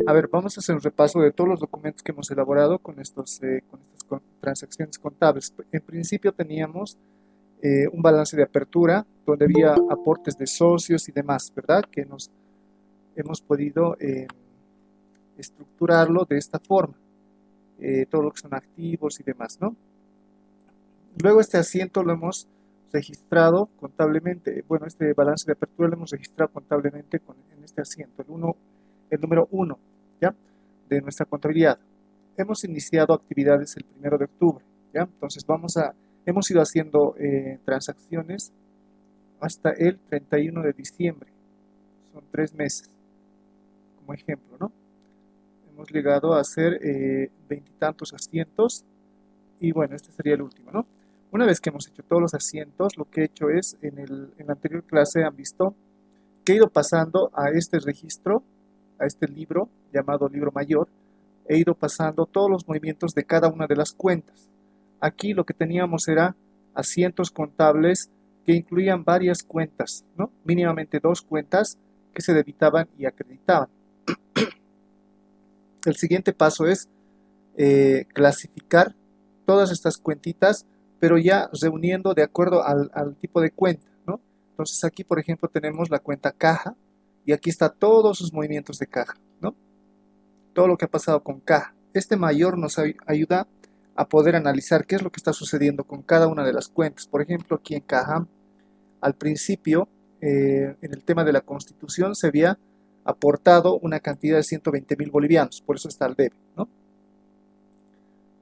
A ver, vamos a hacer un repaso de todos los documentos que hemos elaborado con estas transacciones contables. En principio teníamos un balance de apertura donde había aportes de socios y demás, ¿verdad? Que nos hemos podido estructurarlo de esta forma, todo lo que son activos y demás, ¿no? Luego este asiento lo hemos registrado contablemente, bueno, este balance de apertura lo hemos registrado contablemente en este asiento, el número uno, ¿ya? De nuestra contabilidad. Hemos iniciado actividades el 1 de octubre, ¿ya? Entonces hemos ido haciendo transacciones hasta el 31 de diciembre, son 3 meses, como ejemplo, ¿no? Hemos llegado a hacer veintitantos asientos y bueno, este sería el último, ¿no? Una vez que hemos hecho todos los asientos, lo que he hecho es, en la anterior clase han visto que he ido pasando a este registro, a este libro llamado libro mayor, he ido pasando todos los movimientos de cada una de las cuentas. Aquí lo que teníamos era asientos contables que incluían varias cuentas, ¿no? Mínimamente 2 cuentas que se debitaban y acreditaban. El siguiente paso es clasificar todas estas cuentitas, pero ya reuniendo de acuerdo al tipo de cuenta, ¿no? Entonces aquí, por ejemplo, tenemos la cuenta caja y aquí está todos sus movimientos de caja, ¿no? Todo lo que ha pasado con caja. Este mayor nos ayuda a poder analizar qué es lo que está sucediendo con cada una de las cuentas. Por ejemplo, aquí en caja, al principio, en el tema de la constitución, se había aportado una cantidad de 120.000 bolivianos, por eso está el debe, ¿no?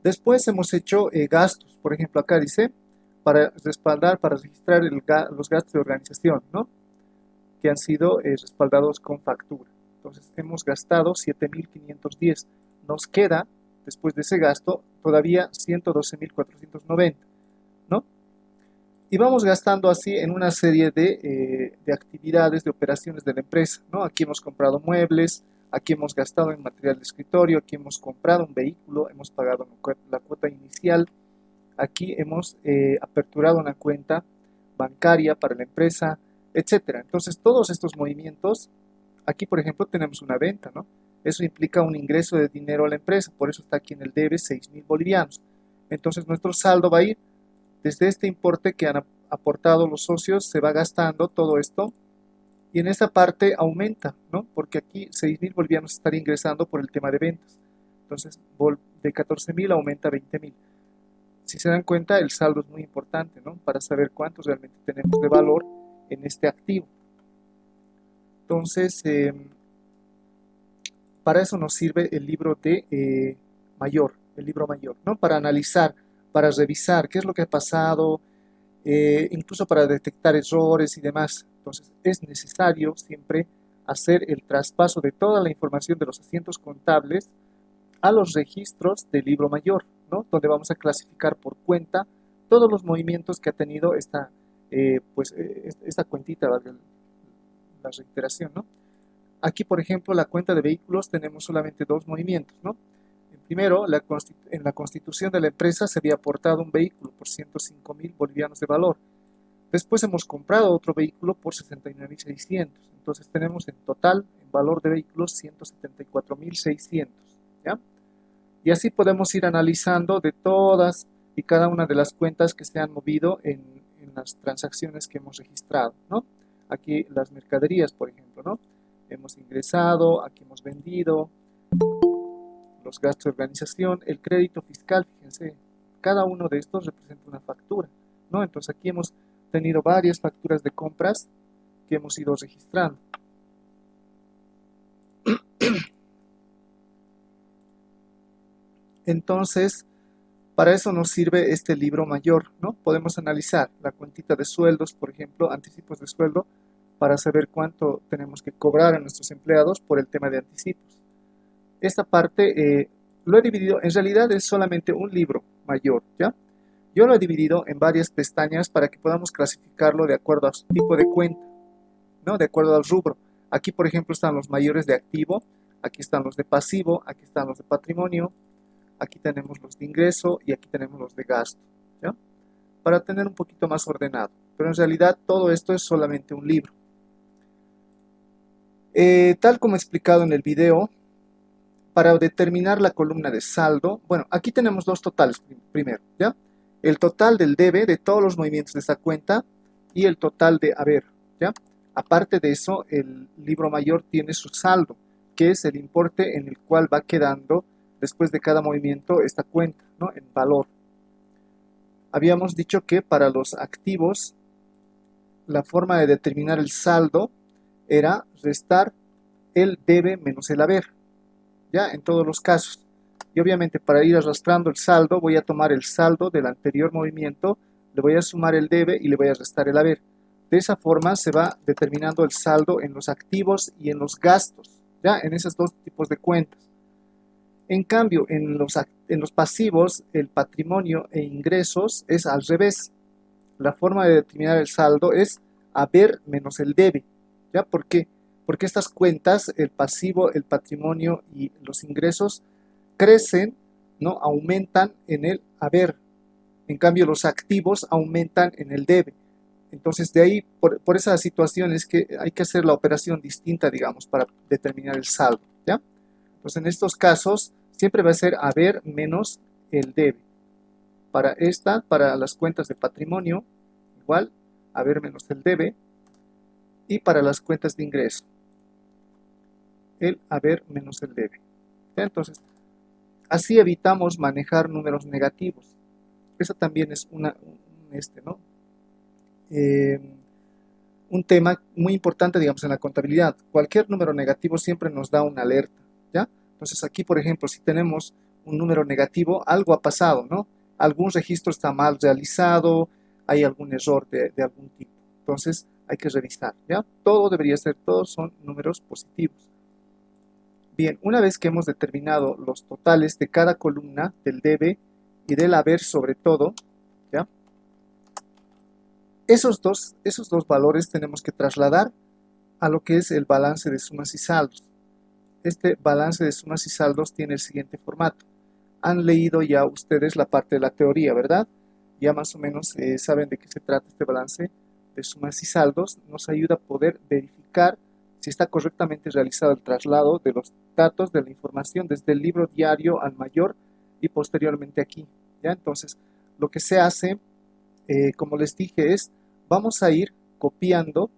Después hemos hecho gastos, por ejemplo, acá dice, para respaldar, para registrar los gastos de organización, ¿no? Que han sido respaldados con factura. Entonces, hemos gastado 7.510. Nos queda, después de ese gasto, todavía 112.490, ¿no? Y vamos gastando así en una serie de actividades, de operaciones de la empresa, ¿no? Aquí hemos comprado muebles, aquí hemos gastado en material de escritorio, aquí hemos comprado un vehículo, hemos pagado la cuota inicial, aquí hemos aperturado una cuenta bancaria para la empresa, etcétera. Entonces, todos estos movimientos, aquí por ejemplo tenemos una venta, ¿no? Eso implica un ingreso de dinero a la empresa, por eso está aquí en el debe 6.000 bolivianos. Entonces, nuestro saldo va a ir desde este importe que han aportado los socios, se va gastando todo esto y en esta parte aumenta, ¿no? Porque aquí 6.000 bolivianos estaría ingresando por el tema de ventas. Entonces, de 14.000 aumenta a 20.000. Si se dan cuenta, el saldo es muy importante, ¿no? Para saber cuántos realmente tenemos de valor en este activo. Entonces, para eso nos sirve el libro de mayor, el libro mayor, ¿no? Para analizar, para revisar qué es lo que ha pasado, incluso para detectar errores y demás. Entonces, es necesario siempre hacer el traspaso de toda la información de los asientos contables a los registros del libro mayor, ¿no? Donde vamos a clasificar por cuenta todos los movimientos que ha tenido esta cuentita, la reiteración, ¿no? Aquí, por ejemplo, la cuenta de vehículos tenemos solamente 2 movimientos, ¿no? Primero, en la constitución de la empresa se había aportado un vehículo por 105.000 bolivianos de valor. Después hemos comprado otro vehículo por 69.600. Entonces tenemos en total, en valor de vehículos, 174.600, ¿ya? Y así podemos ir analizando de todas y cada una de las cuentas que se han movido en las transacciones que hemos registrado, ¿no? Aquí las mercaderías, por ejemplo, ¿no? Hemos ingresado, aquí hemos vendido, los gastos de organización, el crédito fiscal, fíjense, cada uno de estos representa una factura, ¿no? Entonces aquí hemos tenido varias facturas de compras que hemos ido registrando. Entonces, para eso nos sirve este libro mayor, ¿no? Podemos analizar la cuentita de sueldos, por ejemplo, anticipos de sueldo, para saber cuánto tenemos que cobrar a nuestros empleados por el tema de anticipos. Esta parte lo he dividido, en realidad es solamente un libro mayor, ¿ya? Yo lo he dividido en varias pestañas para que podamos clasificarlo de acuerdo a su tipo de cuenta, ¿no? De acuerdo al rubro. Aquí, por ejemplo, están los mayores de activo, aquí están los de pasivo, aquí están los de patrimonio, aquí tenemos los de ingreso y aquí tenemos los de gasto, ¿ya? Para tener un poquito más ordenado. Pero en realidad todo esto es solamente un libro. Tal como he explicado en el video, para determinar la columna de saldo, bueno, aquí tenemos dos totales primero, ¿ya? El total del debe de todos los movimientos de esta cuenta y el total de haber, ¿ya? Aparte de eso, el libro mayor tiene su saldo, que es el importe en el cual va quedando después de cada movimiento esta cuenta, ¿no? En valor. Habíamos dicho que para los activos, la forma de determinar el saldo era restar el debe menos el haber, ¿ya? En todos los casos. Y obviamente para ir arrastrando el saldo, voy a tomar el saldo del anterior movimiento, le voy a sumar el debe y le voy a restar el haber. De esa forma se va determinando el saldo en los activos y en los gastos, ¿ya? En esos dos tipos de cuentas. En cambio, en los pasivos, el patrimonio e ingresos es al revés. La forma de determinar el saldo es haber menos el debe, ¿ya? ¿Por qué? Porque estas cuentas, el pasivo, el patrimonio y los ingresos, crecen, ¿no? Aumentan en el haber. En cambio, los activos aumentan en el debe. Entonces, de ahí, por esa situación es que hay que hacer la operación distinta, digamos, para determinar el saldo, ¿ya? Pues en estos casos, siempre va a ser haber menos el debe. Para las cuentas de patrimonio, igual, haber menos el debe. Y para las cuentas de ingreso, el haber menos el debe. ¿Ya? Entonces, así evitamos manejar números negativos. Eso también es ¿no? Un tema muy importante, digamos, en la contabilidad. Cualquier número negativo siempre nos da una alerta, ¿ya? Entonces aquí, por ejemplo, si tenemos un número negativo, algo ha pasado, ¿no? Algún registro está mal realizado, hay algún error de algún tipo. Entonces hay que revisar, ¿ya? Todos son números positivos. Bien, una vez que hemos determinado los totales de cada columna, del debe y del haber sobre todo, ¿ya? Esos dos valores tenemos que trasladar a lo que es el balance de sumas y saldos. Este balance de sumas y saldos tiene el siguiente formato. Han leído ya ustedes la parte de la teoría, ¿verdad? Ya más o menos saben de qué se trata este balance de sumas y saldos. Nos ayuda a poder verificar si está correctamente realizado el traslado de los datos de la información desde el libro diario al mayor y posteriormente aquí, ¿ya? Entonces, lo que se hace, como les dije, es vamos a ir copiando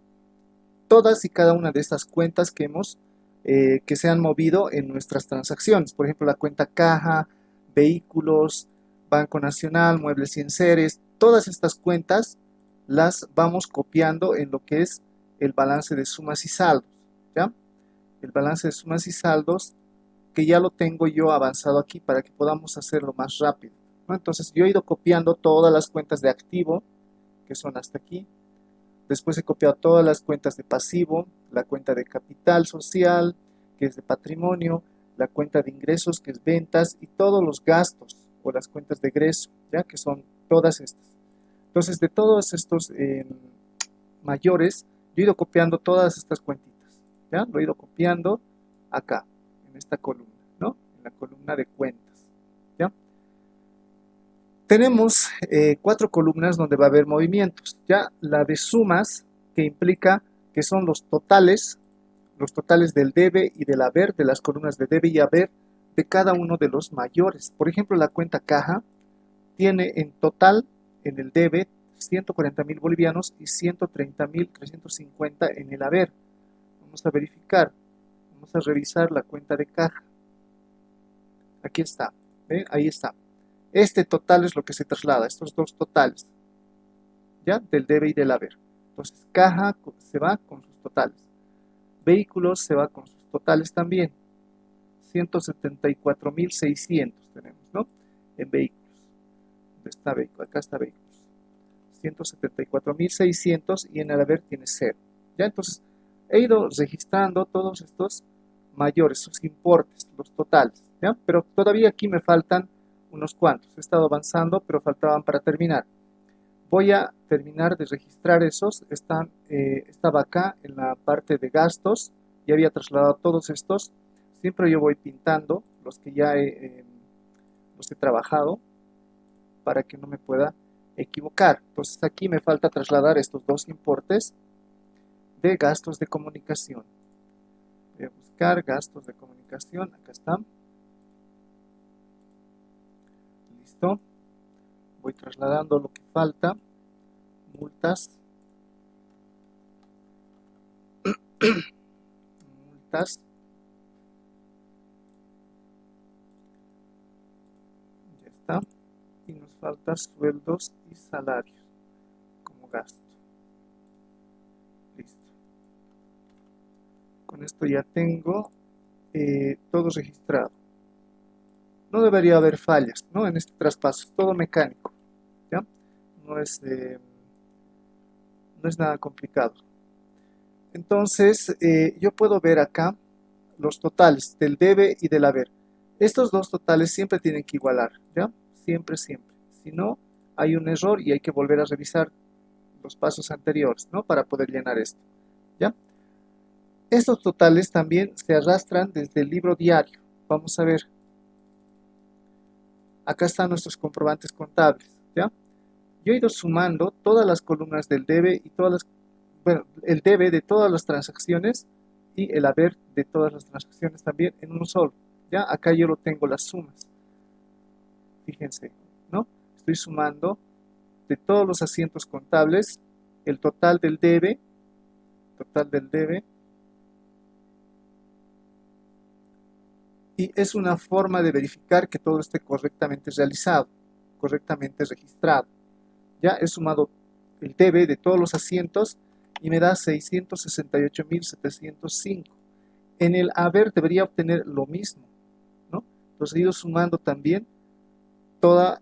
todas y cada una de estas cuentas que se han movido en nuestras transacciones. Por ejemplo, la cuenta caja, vehículos, Banco Nacional, muebles y enseres, todas estas cuentas las vamos copiando en lo que es el balance de sumas y saldos, ¿ya? El balance de sumas y saldos que ya lo tengo yo avanzado aquí para que podamos hacerlo más rápido, ¿no? Entonces yo he ido copiando todas las cuentas de activo, que son hasta aquí. Después he copiado todas las cuentas de pasivo, la cuenta de capital social, que es de patrimonio, la cuenta de ingresos, que es ventas, y todos los gastos o las cuentas de egreso, ¿ya? Que son todas estas. Entonces, de todos estos mayores, yo he ido copiando todas estas cuentitas, ¿ya? Lo he ido copiando acá, en esta columna, ¿no? En la columna de cuentas, ¿ya? Tenemos 4 columnas donde va a haber movimientos, ya la de sumas, que implica que son los totales del debe y del haber, de las columnas de debe y haber de cada uno de los mayores. Por ejemplo, la cuenta caja tiene en total en el debe 140.000 bolivianos y 130.350 en el haber. Vamos a verificar, vamos a revisar la cuenta de caja. Aquí está, ¿ve? Ahí está. Este total es lo que se traslada, estos dos totales, ¿ya? Del debe y del haber. Entonces, caja se va con sus totales. Vehículos se va con sus totales también. 174.600 tenemos, ¿no? En vehículos. ¿Dónde está vehículo? Acá está vehículos. 174.600 y en el haber tiene 0. ¿Ya? Entonces, he ido registrando todos estos mayores, sus importes, los totales, ¿ya? Pero todavía aquí me faltan unos cuantos. He estado avanzando, pero faltaban para terminar. Voy a terminar de registrar esos. Estaba acá en la parte de gastos. Ya había trasladado todos estos. Siempre yo voy pintando los que ya los he trabajado para que no me pueda equivocar. Entonces aquí me falta trasladar estos dos importes de gastos de comunicación. Voy a buscar gastos de comunicación. Acá están. Listo. Voy trasladando lo que falta. Multas. Multas. Ya está. Y nos falta sueldos y salarios como gasto. Listo. Con esto ya tengo todo registrado. No debería haber fallas, ¿no? En este traspaso, es todo mecánico, ¿ya? No es, no es nada complicado. Entonces, yo puedo ver acá los totales del debe y del haber. Estos dos totales siempre tienen que igualar, ¿ya? Siempre, siempre. Si no, hay un error y hay que volver a revisar los pasos anteriores, ¿no? Para poder llenar esto, ¿ya? Estos totales también se arrastran desde el libro diario. Vamos a ver. Acá están nuestros comprobantes contables, ¿ya? Yo he ido sumando todas las columnas del debe y todas las, bueno, el debe de todas las transacciones y el haber de todas las transacciones también en uno solo, ¿ya? Acá yo lo tengo las sumas. Fíjense, ¿no? Estoy sumando de todos los asientos contables el total del debe, y es una forma de verificar que todo esté correctamente realizado, correctamente registrado. Ya he sumado el debe de todos los asientos y me da 668.705. En el haber debería obtener lo mismo, ¿no? Entonces he ido sumando también toda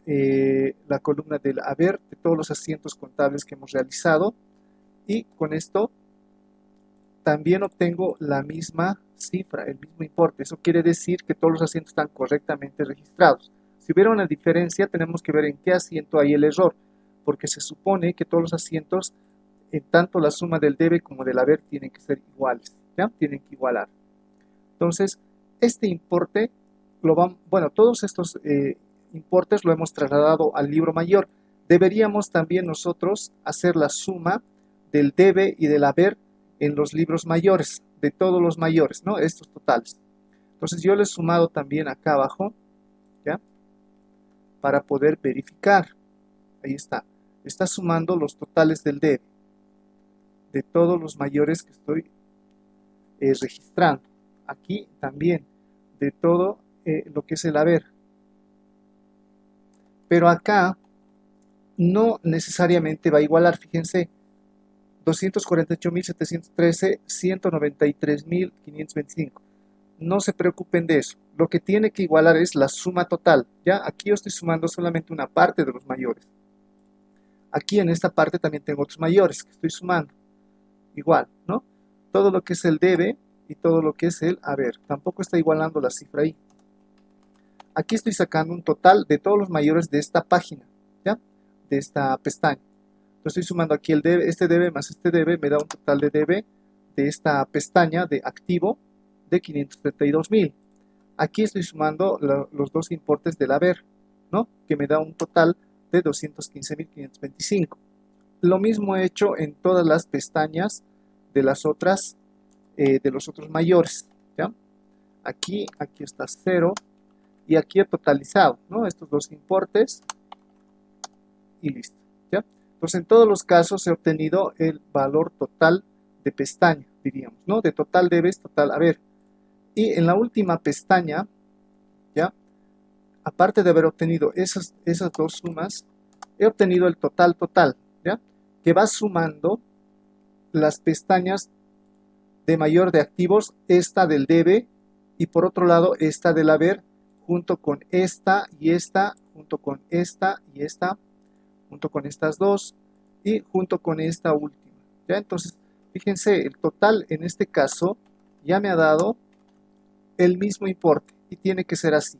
la columna del haber de todos los asientos contables que hemos realizado, y con esto también obtengo la misma cifra, el mismo importe. Eso quiere decir que todos los asientos están correctamente registrados. Si hubiera una diferencia, tenemos que ver en qué asiento hay el error, porque se supone que todos los asientos, tanto la suma del debe como del haber, tienen que ser iguales, ¿ya? Tienen que igualar. Entonces, este importe, bueno, todos estos importes lo hemos trasladado al libro mayor. Deberíamos también nosotros hacer la suma del debe y del haber en los libros mayores, de todos los mayores, ¿no? Estos totales. Entonces yo les he sumado también acá abajo, ¿ya? Para poder verificar. Ahí está. Está sumando los totales del debe, de todos los mayores que estoy registrando. Aquí también, de todo lo que es el haber. Pero acá no necesariamente va a igualar, fíjense. 248.713, 193.525. No se preocupen de eso. Lo que tiene que igualar es la suma total. ¿Ya? Aquí yo estoy sumando solamente una parte de los mayores. Aquí en esta parte también tengo otros mayores que estoy sumando. Igual, ¿no? Todo lo que es el debe y todo lo que es el haber. Tampoco está igualando la cifra ahí. Aquí estoy sacando un total de todos los mayores de esta página, ¿ya? De esta pestaña. Estoy sumando aquí el debe, este debe más este debe, me da un total de debe de esta pestaña de activo de 532.000. Aquí estoy sumando los dos importes del haber, ¿no? Que me da un total de 215.525. Lo mismo he hecho en todas las pestañas de las otras, de los otros mayores, ¿ya? Aquí está 0 y aquí he totalizado, ¿no? Estos dos importes y listo, ¿ya? Entonces, en todos los casos he obtenido el valor total de pestaña, diríamos, ¿no? De total debes, total haber. Y en la última pestaña, ¿ya? Aparte de haber obtenido esas dos sumas, he obtenido el total, ¿ya? Que va sumando las pestañas de mayor de activos, esta del debe, y por otro lado, esta del haber, junto con esta y esta, junto con esta y esta, junto con estas dos y junto con esta última, ¿ya? Entonces, fíjense, el total en este caso ya me ha dado el mismo importe y tiene que ser así,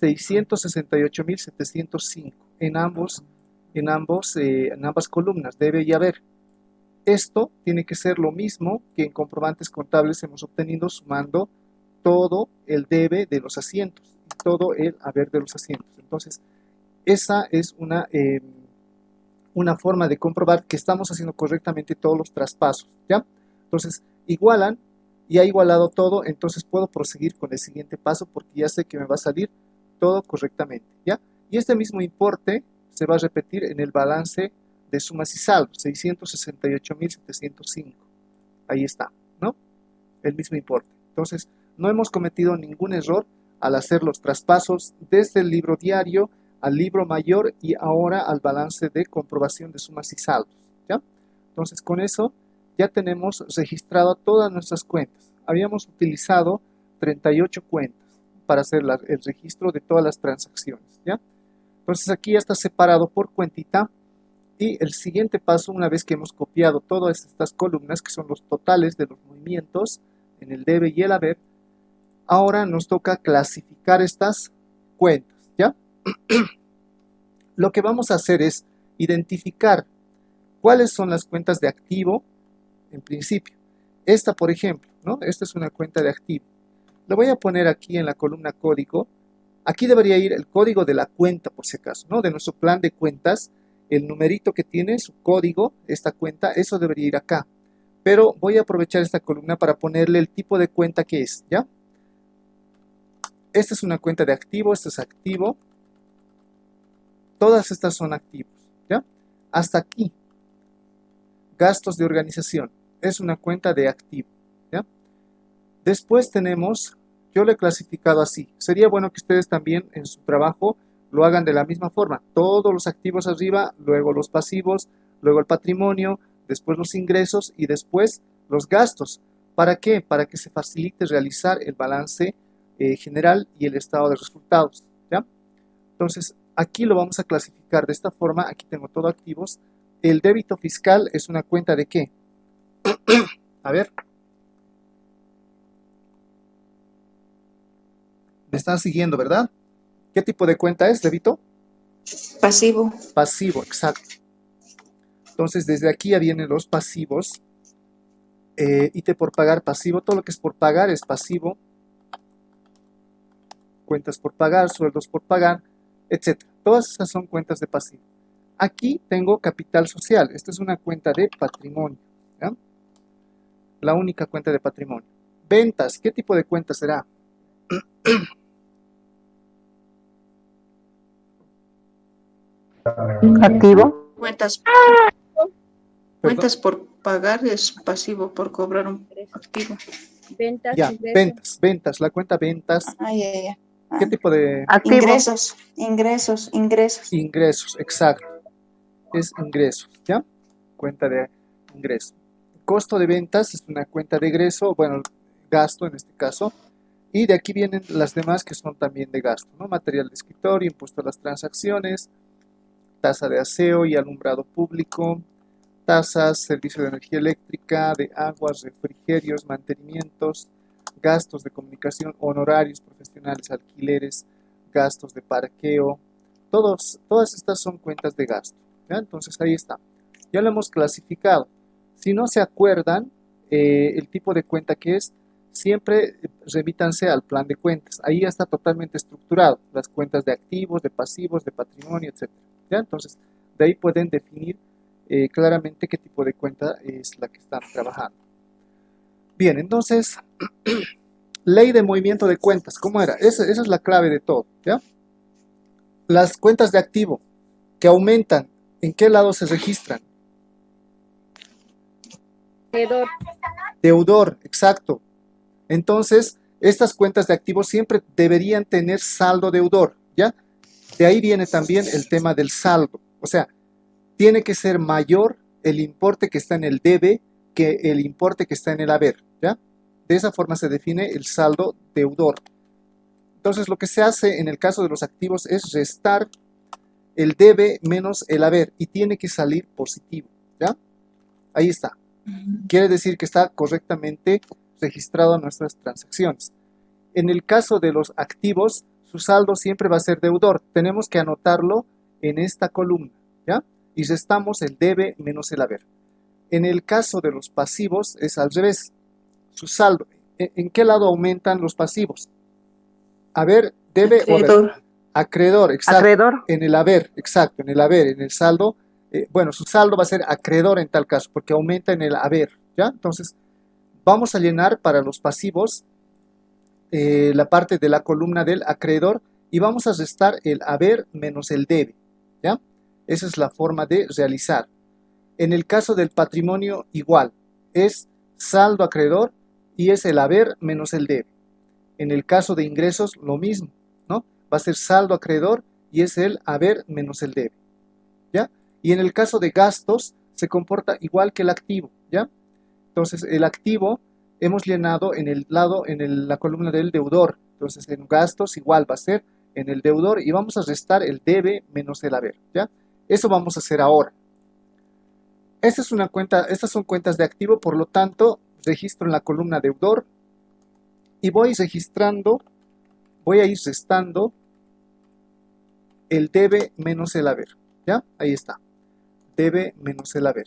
668.705 en ambas columnas, debe y haber. Esto tiene que ser lo mismo que en comprobantes contables hemos obtenido sumando todo el debe de los asientos y todo el haber de los asientos. Entonces, esa es una forma de comprobar que estamos haciendo correctamente todos los traspasos, ¿ya? Entonces, igualan y ha igualado todo, entonces puedo proseguir con el siguiente paso porque ya sé que me va a salir todo correctamente, ¿ya? Y este mismo importe se va a repetir en el balance de sumas y saldos, 668.705. Ahí está, ¿no? El mismo importe. Entonces, no hemos cometido ningún error al hacer los traspasos desde el libro diario al libro mayor y ahora al balance de comprobación de sumas y saldos, ¿ya? Entonces, con eso ya tenemos registrado todas nuestras cuentas. Habíamos utilizado 38 cuentas para hacer el registro de todas las transacciones, ¿ya? Entonces, aquí ya está separado por cuentita. Y el siguiente paso, una vez que hemos copiado todas estas columnas, que son los totales de los movimientos en el debe y el haber, ahora nos toca clasificar estas cuentas, ¿ya? Lo que vamos a hacer es identificar cuáles son las cuentas de activo, en principio. Esta, por ejemplo, ¿no? Esta es una cuenta de activo. Lo voy a poner aquí en la columna código. Aquí debería ir el código de la cuenta, por si acaso, ¿no? De nuestro plan de cuentas. El numerito que tiene, su código, esta cuenta, eso debería ir acá. Pero voy a aprovechar esta columna para ponerle el tipo de cuenta que es, ¿ya? Esta es una cuenta de activo, esta es activo. Todas estas son activos, ¿ya? Hasta aquí. Gastos de organización. Es una cuenta de activo, ¿ya? Después tenemos, yo lo he clasificado así. Sería bueno que ustedes también en su trabajo lo hagan de la misma forma. Todos los activos arriba, luego los pasivos, luego el patrimonio, después los ingresos y después los gastos. ¿Para qué? Para que se facilite realizar el balance general y el estado de resultados, ¿ya? Entonces, aquí lo vamos a clasificar de esta forma. Aquí tengo todo activos. El débito fiscal es una cuenta de ¿qué? A ver. Me están siguiendo, ¿verdad? ¿Qué tipo de cuenta es, débito? Pasivo. Pasivo, exacto. Entonces, desde aquí ya vienen los pasivos. Ítem por pagar pasivo. Todo lo que es por pagar es pasivo. Cuentas por pagar, sueldos por pagar, etc. Todas esas son cuentas de pasivo. Aquí tengo capital social. Esta es una cuenta de patrimonio, ¿ya? La única cuenta de patrimonio. Ventas. ¿Qué tipo de cuenta será? Activo. Cuentas por pagar es pasivo, por cobrar un activo. Ventas, Ya, ingresos. ventas, la cuenta ventas. Ya. ¿Qué tipo de Activo. Ingresos. ingresos? Exacto. Es ingresos, ¿ya? Cuenta de ingreso. Costo de ventas es una cuenta de egreso, bueno, gasto en este caso. Y de aquí vienen las demás que son también de gasto, ¿no? Material de escritorio, impuesto a las transacciones, tasa de aseo y alumbrado público, tasas, servicio de energía eléctrica, de aguas, refrigerios, mantenimientos, gastos de comunicación, honorarios profesionales, alquileres, gastos de parqueo. Todas estas son cuentas de gasto, ¿ya? Entonces ahí está. Ya lo hemos clasificado. Si no se acuerdan el tipo de cuenta que es, siempre remítanse al plan de cuentas. Ahí ya está totalmente estructurado. Las cuentas de activos, de pasivos, de patrimonio, etc. ¿Ya? Entonces, de ahí pueden definir claramente qué tipo de cuenta es la que están trabajando. Bien, entonces, ley de movimiento de cuentas, ¿cómo era? Esa es la clave de todo, ¿ya? Las cuentas de activo que aumentan, ¿en qué lado se registran? Deudor. Deudor, exacto. Entonces, estas cuentas de activos siempre deberían tener saldo deudor, ¿ya? De ahí viene también el tema del saldo. O sea, tiene que ser mayor el importe que está en el debe que el importe que está en el haber, ¿ya? De esa forma se define el saldo deudor. Entonces, lo que se hace en el caso de los activos es restar el debe menos el haber y tiene que salir positivo, ¿ya? Ahí está. Quiere decir que está correctamente registrado nuestras transacciones. En el caso de los activos, su saldo siempre va a ser deudor. Tenemos que anotarlo en esta columna, ¿ya? Y restamos el debe menos el haber. En el caso de los pasivos es al revés. Su saldo, ¿en qué lado aumentan los pasivos? Haber, debe o haber. Acreedor, exacto. Acreedor. En el haber, exacto, en el haber, en el saldo. Bueno, su saldo va a ser acreedor en tal caso, porque aumenta en el haber, ¿ya? Entonces, vamos a llenar para los pasivos la parte de la columna del acreedor y vamos a restar el haber menos el debe, ¿ya? Esa es la forma de realizar. En el caso del patrimonio igual, es saldo acreedor y es el haber menos el debe. En el caso de ingresos lo mismo, ¿no? Va a ser saldo acreedor y es el haber menos el debe, ¿ya? Y en el caso de gastos se comporta igual que el activo, ¿ya? Entonces el activo hemos llenado en el lado, la columna del deudor. Entonces en gastos igual va a ser en el deudor y vamos a restar el debe menos el haber, ¿ya? Eso vamos a hacer ahora. Esta es una cuenta, estas son cuentas de activo, por lo tanto registro en la columna deudor y voy registrando, voy a ir restando el debe menos el haber, ¿ya? Ahí está, debe menos el haber.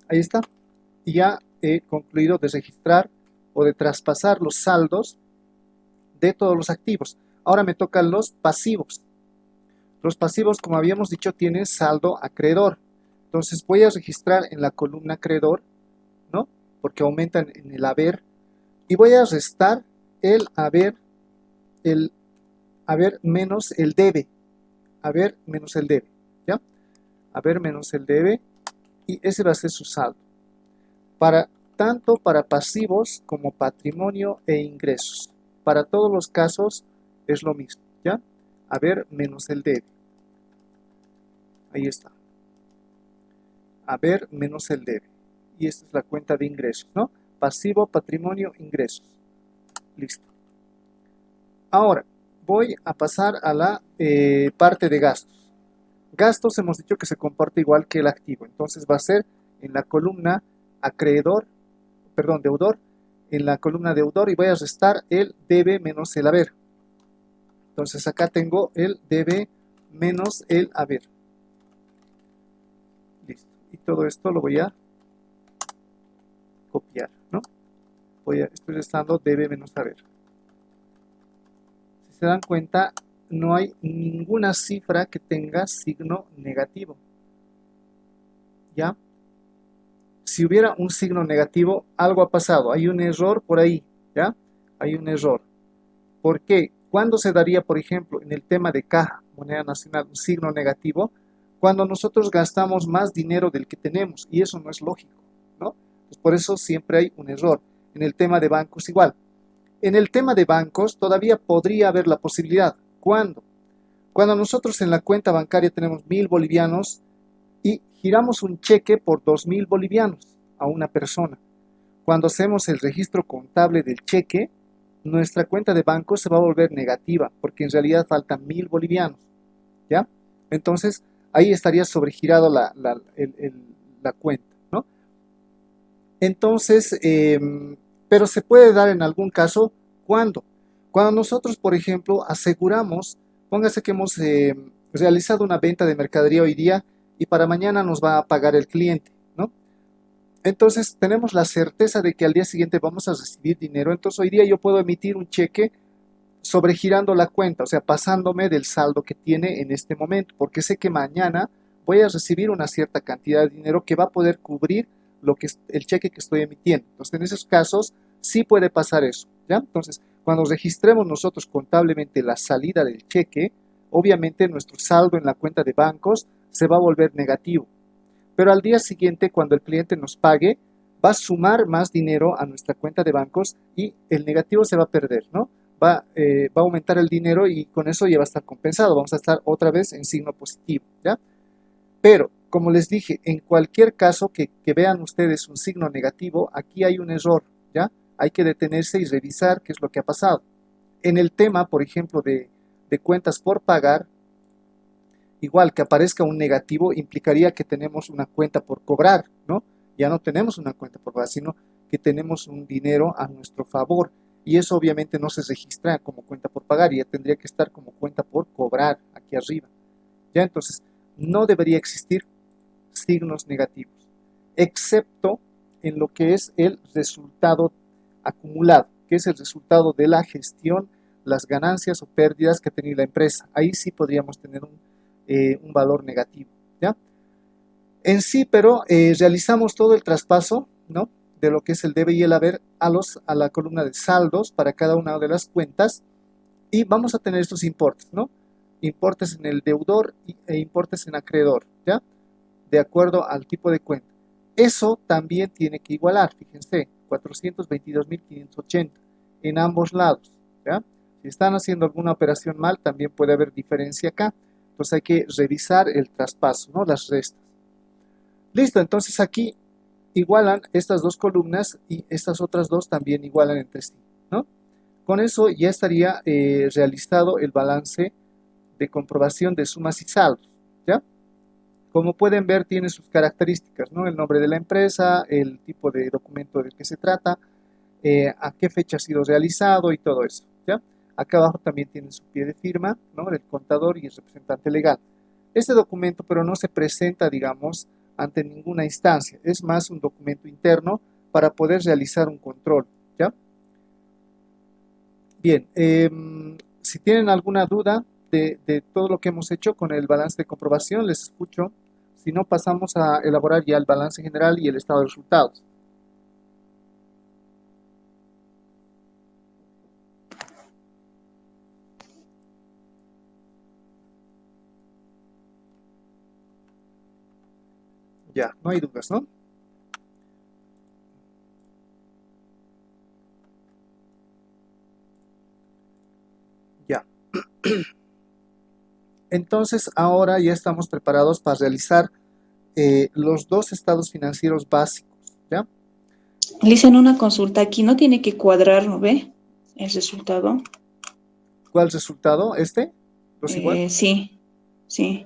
Ahí está. Y ya he concluido de registrar o de traspasar los saldos de todos los activos. Ahora me tocan los pasivos. Los pasivos, como habíamos dicho, tienen saldo acreedor. Entonces voy a registrar en la columna acreedor, ¿no? Porque aumentan en el haber. Y voy a restar el haber menos el debe. Haber menos el debe, ¿ya? Haber menos el debe. Y ese va a ser su saldo. Tanto para pasivos como patrimonio e ingresos. Para todos los casos es lo mismo, ¿ya? Haber menos el debe. Ahí está. Haber menos el debe. Y esta es la cuenta de ingresos, ¿no? Pasivo, patrimonio, ingresos. Listo. Ahora, voy a pasar a la parte de gastos. Gastos hemos dicho que se comporta igual que el activo. Entonces va a ser en la columna deudor, en la columna deudor y voy a restar el debe menos el haber. Entonces acá tengo el debe menos el haber. Listo. Y todo esto lo voy a copiar, ¿no? Estoy restando debe menos haber. Si se dan cuenta, no hay ninguna cifra que tenga signo negativo, ¿ya? Si hubiera un signo negativo, algo ha pasado, hay un error por ahí, ¿ya? Hay un error. ¿Por qué? ¿Cuándo se daría, por ejemplo, en el tema de caja, moneda nacional, un signo negativo? Cuando nosotros gastamos más dinero del que tenemos, y eso no es lógico, ¿no? Pues por eso siempre hay un error. En el tema de bancos igual. En el tema de bancos todavía podría haber la posibilidad. ¿Cuándo? Cuando nosotros en la cuenta bancaria tenemos 1.000 bolivianos y giramos un cheque por 2.000 bolivianos a una persona. Cuando hacemos el registro contable del cheque, nuestra cuenta de banco se va a volver negativa, porque en realidad faltan 1.000 bolivianos, ¿ya? Entonces, ahí estaría sobregirado la cuenta, ¿no? Entonces, pero se puede dar en algún caso, ¿cuándo? Cuando nosotros, por ejemplo, aseguramos, póngase que hemos realizado una venta de mercadería hoy día y para mañana nos va a pagar el cliente, ¿no? Entonces tenemos la certeza de que al día siguiente vamos a recibir dinero, entonces hoy día yo puedo emitir un cheque sobregirando la cuenta, o sea, pasándome del saldo que tiene en este momento, porque sé que mañana voy a recibir una cierta cantidad de dinero que va a poder cubrir el cheque que estoy emitiendo. Entonces en esos casos sí puede pasar eso, ¿ya? Entonces cuando registremos nosotros contablemente la salida del cheque, obviamente nuestro saldo en la cuenta de bancos se va a volver negativo. Pero al día siguiente, cuando el cliente nos pague, va a sumar más dinero a nuestra cuenta de bancos y el negativo se va a perder, ¿no? Va a aumentar el dinero y con eso ya va a estar compensado. Vamos a estar otra vez en signo positivo, ¿ya? Pero, como les dije, en cualquier caso que vean ustedes un signo negativo, aquí hay un error, ¿ya? Hay que detenerse y revisar qué es lo que ha pasado. En el tema, por ejemplo, de cuentas por pagar, igual que aparezca un negativo implicaría que tenemos una cuenta por cobrar, ¿no? Ya no tenemos una cuenta por cobrar, sino que tenemos un dinero a nuestro favor. Y eso obviamente no se registra como cuenta por pagar, ya tendría que estar como cuenta por cobrar aquí arriba. Ya entonces, no debería existir signos negativos, excepto en lo que es el resultado acumulado, que es el resultado de la gestión, las ganancias o pérdidas que ha tenido la empresa. Ahí sí podríamos tener un valor negativo, ¿ya? En sí, pero realizamos todo el traspaso, ¿no? de lo que es el debe y el haber a la columna de saldos para cada una de las cuentas, y vamos a tener estos importes, ¿no? Importes en el deudor e importes en acreedor, ¿ya? De acuerdo al tipo de cuenta. Eso también tiene que igualar, fíjense, 422.580 en ambos lados, ¿ya? Si están haciendo alguna operación mal, también puede haber diferencia acá. Entonces hay que revisar el traspaso, ¿no? Las restas. Listo, entonces aquí igualan estas dos columnas y estas otras dos también igualan entre sí, ¿no? Con eso ya estaría realizado el balance de comprobación de sumas y saldos, ¿ya? Como pueden ver, tiene sus características, ¿no? El nombre de la empresa, el tipo de documento del que se trata, a qué fecha ha sido realizado y todo eso, ¿ya? Acá abajo también tiene su pie de firma, ¿no? El contador y el representante legal. Este documento, pero no se presenta, digamos, ante ninguna instancia. Es más un documento interno para poder realizar un control, ¿ya? Bien, si tienen alguna duda de todo lo que hemos hecho con el balance de comprobación, les escucho. Si no, pasamos a elaborar ya el balance general y el estado de resultados. Ya, no hay dudas, ¿no? Ya. Entonces, ahora ya estamos preparados para realizar los dos estados financieros básicos, ¿ya? Le hicieron una consulta aquí, no tiene que cuadrar, ¿no ve? El resultado. ¿Cuál resultado? ¿Este? ¿Los igual? Sí, sí.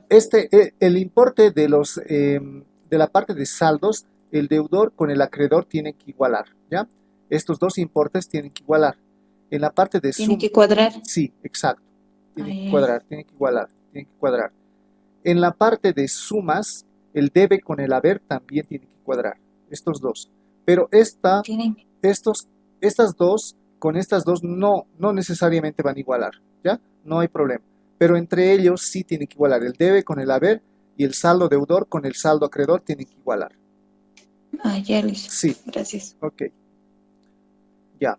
El importe de de la parte de saldos, el deudor con el acreedor tienen que igualar, ¿ya? Estos dos importes tienen que igualar. En la parte de Tiene que cuadrar. sí, exacto. Tienen que Ay, cuadrar, tienen que igualar, tienen que cuadrar. En la parte de sumas, el debe con el haber también tiene que cuadrar. Estos dos. Pero tienen. estas dos, con estas dos no necesariamente van a igualar, ¿ya? No hay problema. Pero entre ellos sí tienen que igualar. El debe con el haber y el saldo deudor con el saldo acreedor tienen que igualar. Ah, ya, Luis. Sí, Gracias. ok. Ya.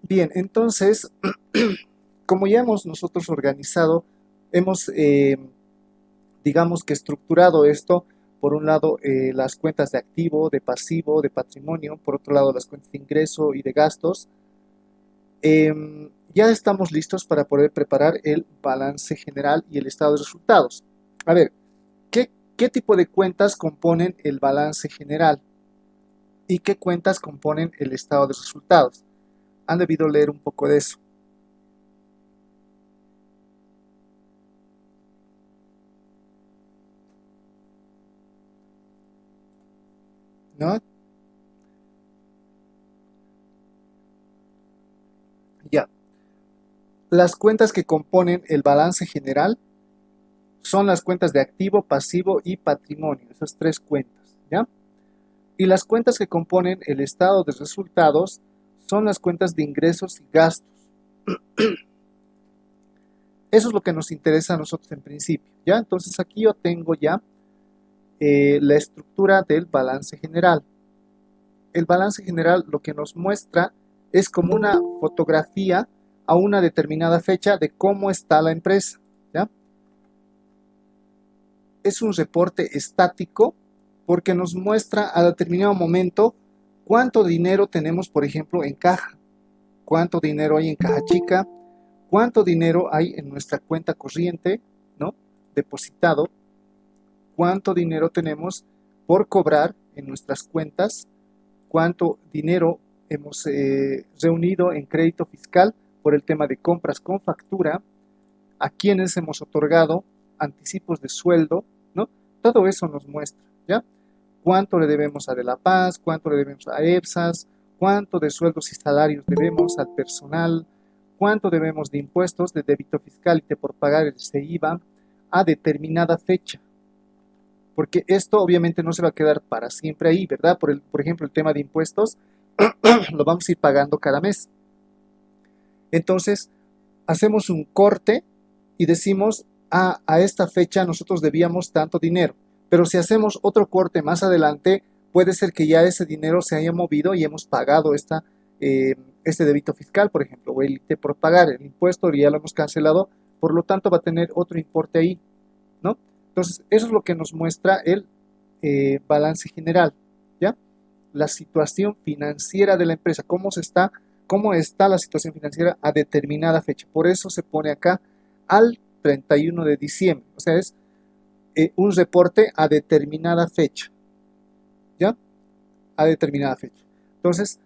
Bien, entonces, como ya hemos nosotros organizado, hemos, digamos que estructurado esto, por un lado las cuentas de activo, de pasivo, de patrimonio, por otro lado las cuentas de ingreso y de gastos, ya estamos listos para poder preparar el balance general y el estado de resultados. A ver, ¿qué tipo de cuentas componen el balance general? ¿Y qué cuentas componen el estado de resultados? Han debido leer un poco de eso. ¿No? Ya. Las cuentas que componen el balance general son las cuentas de activo, pasivo y patrimonio, esas tres cuentas, ¿ya? Y las cuentas que componen el estado de resultados son las cuentas de ingresos y gastos. Eso es lo que nos interesa a nosotros en principio, ¿ya? Entonces aquí yo tengo ya la estructura del balance general. El balance general lo que nos muestra es como una fotografía a una determinada fecha de cómo está la empresa, ¿ya? Es un reporte estático porque nos muestra a determinado momento cuánto dinero tenemos, por ejemplo, en caja, cuánto dinero hay en caja chica, cuánto dinero hay en nuestra cuenta corriente, ¿no? Depositado, cuánto dinero tenemos por cobrar en nuestras cuentas, cuánto dinero hemos reunido en crédito fiscal por el tema de compras con factura, a quienes hemos otorgado anticipos de sueldo, ¿no? Todo eso nos muestra, ¿ya? Cuánto le debemos a De La Paz, cuánto le debemos a EPSAS, cuánto de sueldos y salarios debemos al personal, cuánto debemos de impuestos, de débito fiscal y de por pagar el IVA a determinada fecha. Porque esto obviamente no se va a quedar para siempre ahí, ¿verdad? Por ejemplo, el tema de impuestos lo vamos a ir pagando cada mes. Entonces, hacemos un corte y decimos, a esta fecha nosotros debíamos tanto dinero. Pero si hacemos otro corte más adelante, puede ser que ya ese dinero se haya movido y hemos pagado este débito fiscal, por ejemplo, o el IT por pagar, el impuesto ya lo hemos cancelado, por lo tanto va a tener otro importe ahí, ¿no? Entonces, eso es lo que nos muestra el balance general, ¿ya? La situación financiera de la empresa, cómo está la situación financiera a determinada fecha. Por eso se pone acá al 31 de diciembre, o sea, es un reporte a determinada fecha, ¿ya? A determinada fecha. Entonces,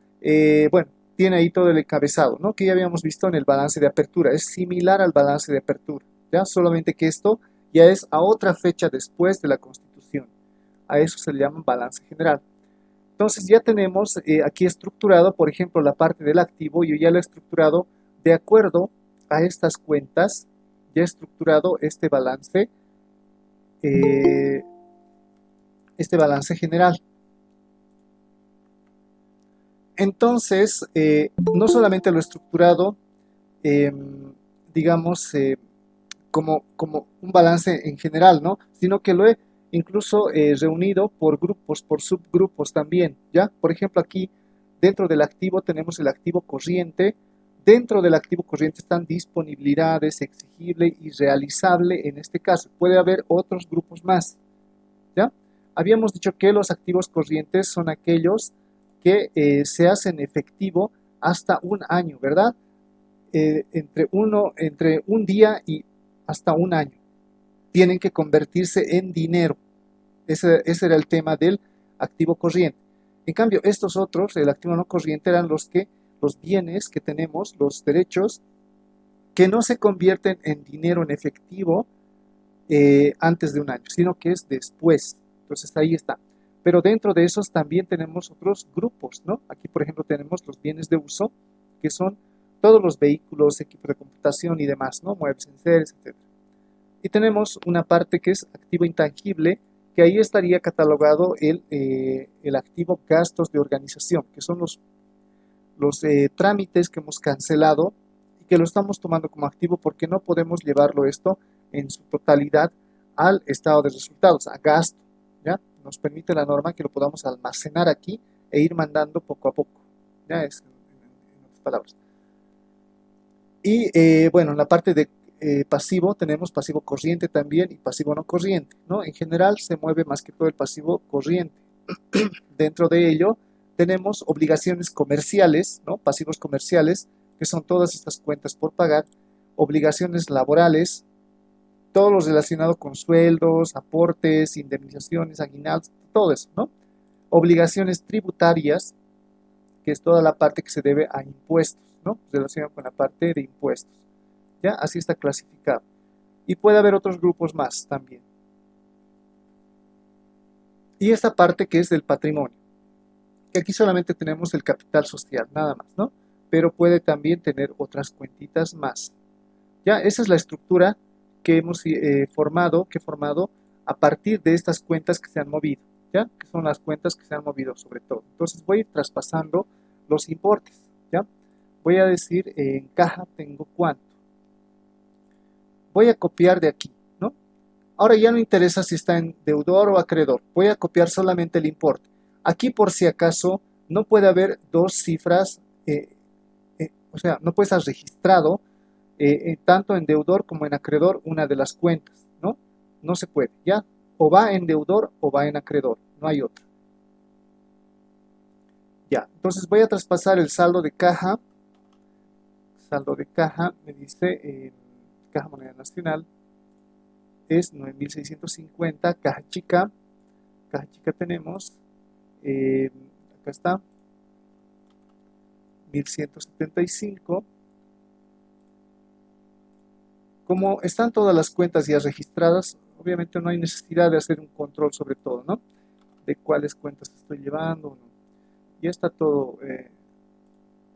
bueno, tiene ahí todo el encabezado, ¿no? Que ya habíamos visto en el balance de apertura. Es similar al balance de apertura, ¿ya? Solamente que esto ya es a otra fecha después de la Constitución. A eso se le llama balance general. Entonces ya tenemos aquí estructurado, por ejemplo, la parte del activo. Yo ya lo he estructurado de acuerdo a estas cuentas. Ya he estructurado este balance general. Entonces, no solamente lo he estructurado, digamos, como un balance en general, ¿no? Sino que lo he incluso reunido por grupos, por subgrupos también, ¿ya? Por ejemplo, aquí dentro del activo tenemos el activo corriente. Dentro del activo corriente están disponibilidades, exigible y realizable en este caso. Puede haber otros grupos más, ¿ya? Habíamos dicho que los activos corrientes son aquellos que se hacen efectivo hasta un año, ¿verdad? Entre un día y hasta un año. Tienen que convertirse en dinero. Ese era el tema del activo corriente. En cambio, estos otros, el activo no corriente, eran los bienes que tenemos, los derechos, que no se convierten en dinero en efectivo antes de un año, sino que es después. Entonces ahí está. Pero dentro de esos también tenemos otros grupos, ¿no? Aquí, por ejemplo, tenemos los bienes de uso, que son todos los vehículos, equipos de computación y demás, ¿no? Muebles, enseres, etc. Y tenemos una parte que es activo intangible, que ahí estaría catalogado el activo gastos de organización, que son los trámites que hemos cancelado y que lo estamos tomando como activo porque no podemos llevarlo esto en su totalidad al estado de resultados, a gasto, ¿ya? Nos permite la norma que lo podamos almacenar aquí e ir mandando poco a poco, ¿ya? Es en otras palabras. Y bueno, en la parte de pasivo tenemos pasivo corriente también y pasivo no corriente, ¿no? En general se mueve más que todo el pasivo corriente. Dentro de ello tenemos obligaciones comerciales, ¿no? Pasivos comerciales, que son todas estas cuentas por pagar, obligaciones laborales, todo lo relacionado con sueldos, aportes, indemnizaciones, aguinaldos, todo eso, ¿no? Obligaciones tributarias, que es toda la parte que se debe a impuestos, ¿no? Relacionado con la parte de impuestos, ¿ya? Así está clasificado. Y puede haber otros grupos más también. Y esta parte que es del patrimonio, que aquí solamente tenemos el capital social, nada más, ¿no? Pero puede también tener otras cuentitas más. Ya, esa es la estructura que hemos formado a partir de estas cuentas que se han movido, ¿ya? Que son las cuentas que se han movido sobre todo. Entonces voy a ir traspasando los importes, ¿ya? Voy a decir, en caja tengo cuánto. Voy a copiar de aquí, ¿no? Ahora ya no interesa si está en deudor o acreedor. Voy a copiar solamente el importe. Aquí, por si acaso, no puede haber dos cifras, o sea, no puede estar registrado tanto en deudor como en acreedor una de las cuentas, ¿no? No se puede, ¿ya? O va en deudor o va en acreedor, no hay otra. Ya, entonces voy a traspasar el saldo de caja. Saldo de caja, me dice, caja moneda nacional, es 9.650, caja chica tenemos, acá está, 1.175. Como están todas las cuentas ya registradas, obviamente no hay necesidad de hacer un control sobre todo, ¿no? De cuáles cuentas estoy llevando, ¿no? Ya está todo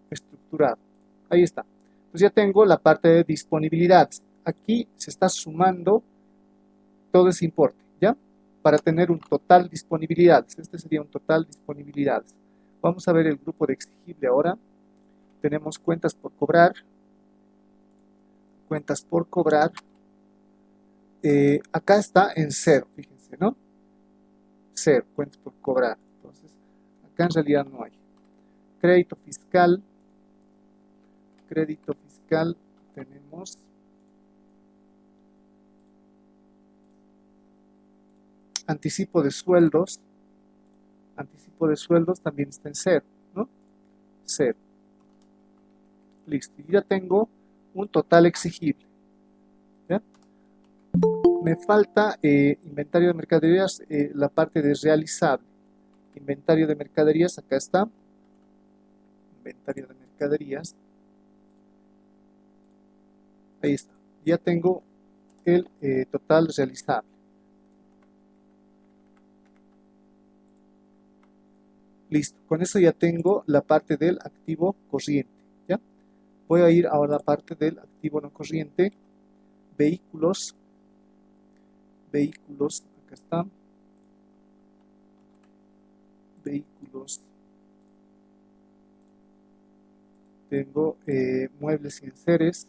estructurado. Ahí está. Pues ya tengo la parte de disponibilidad. Aquí se está sumando todo ese importe, ¿ya? Para tener un total disponibilidad. Este sería un total disponibilidad. Vamos a ver el grupo de exigible ahora. Tenemos cuentas por cobrar. Cuentas por cobrar. Acá está en cero, fíjense, ¿no? Cero, cuentas por cobrar. Entonces, Acá en realidad no hay. Crédito fiscal. Crédito fiscal tenemos anticipo de sueldos. Anticipo de sueldos también está en cero, ¿no? Cero. Listo. Y ya tengo un total exigible. ¿Ya? Me falta inventario de mercaderías, la parte de realizable. Inventario de mercaderías, acá está. Inventario de mercaderías. Ahí está. Ya tengo el total realizable. Listo. Con eso ya tengo la parte del activo corriente. ¿Ya? Voy a ir ahora a la parte del activo no corriente. Vehículos. Vehículos. Acá está. Vehículos. Tengo muebles y enseres.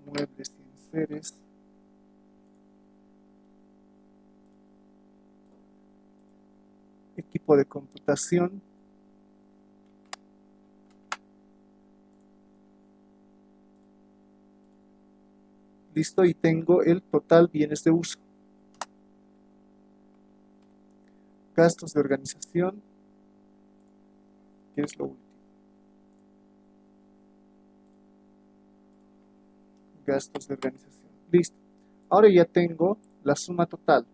Muebles y enseres. Equipo de computación. Listo, y tengo el total bienes de uso. Gastos de organización, que es lo último. Gastos de organización. Listo. Ahora ya tengo la suma total.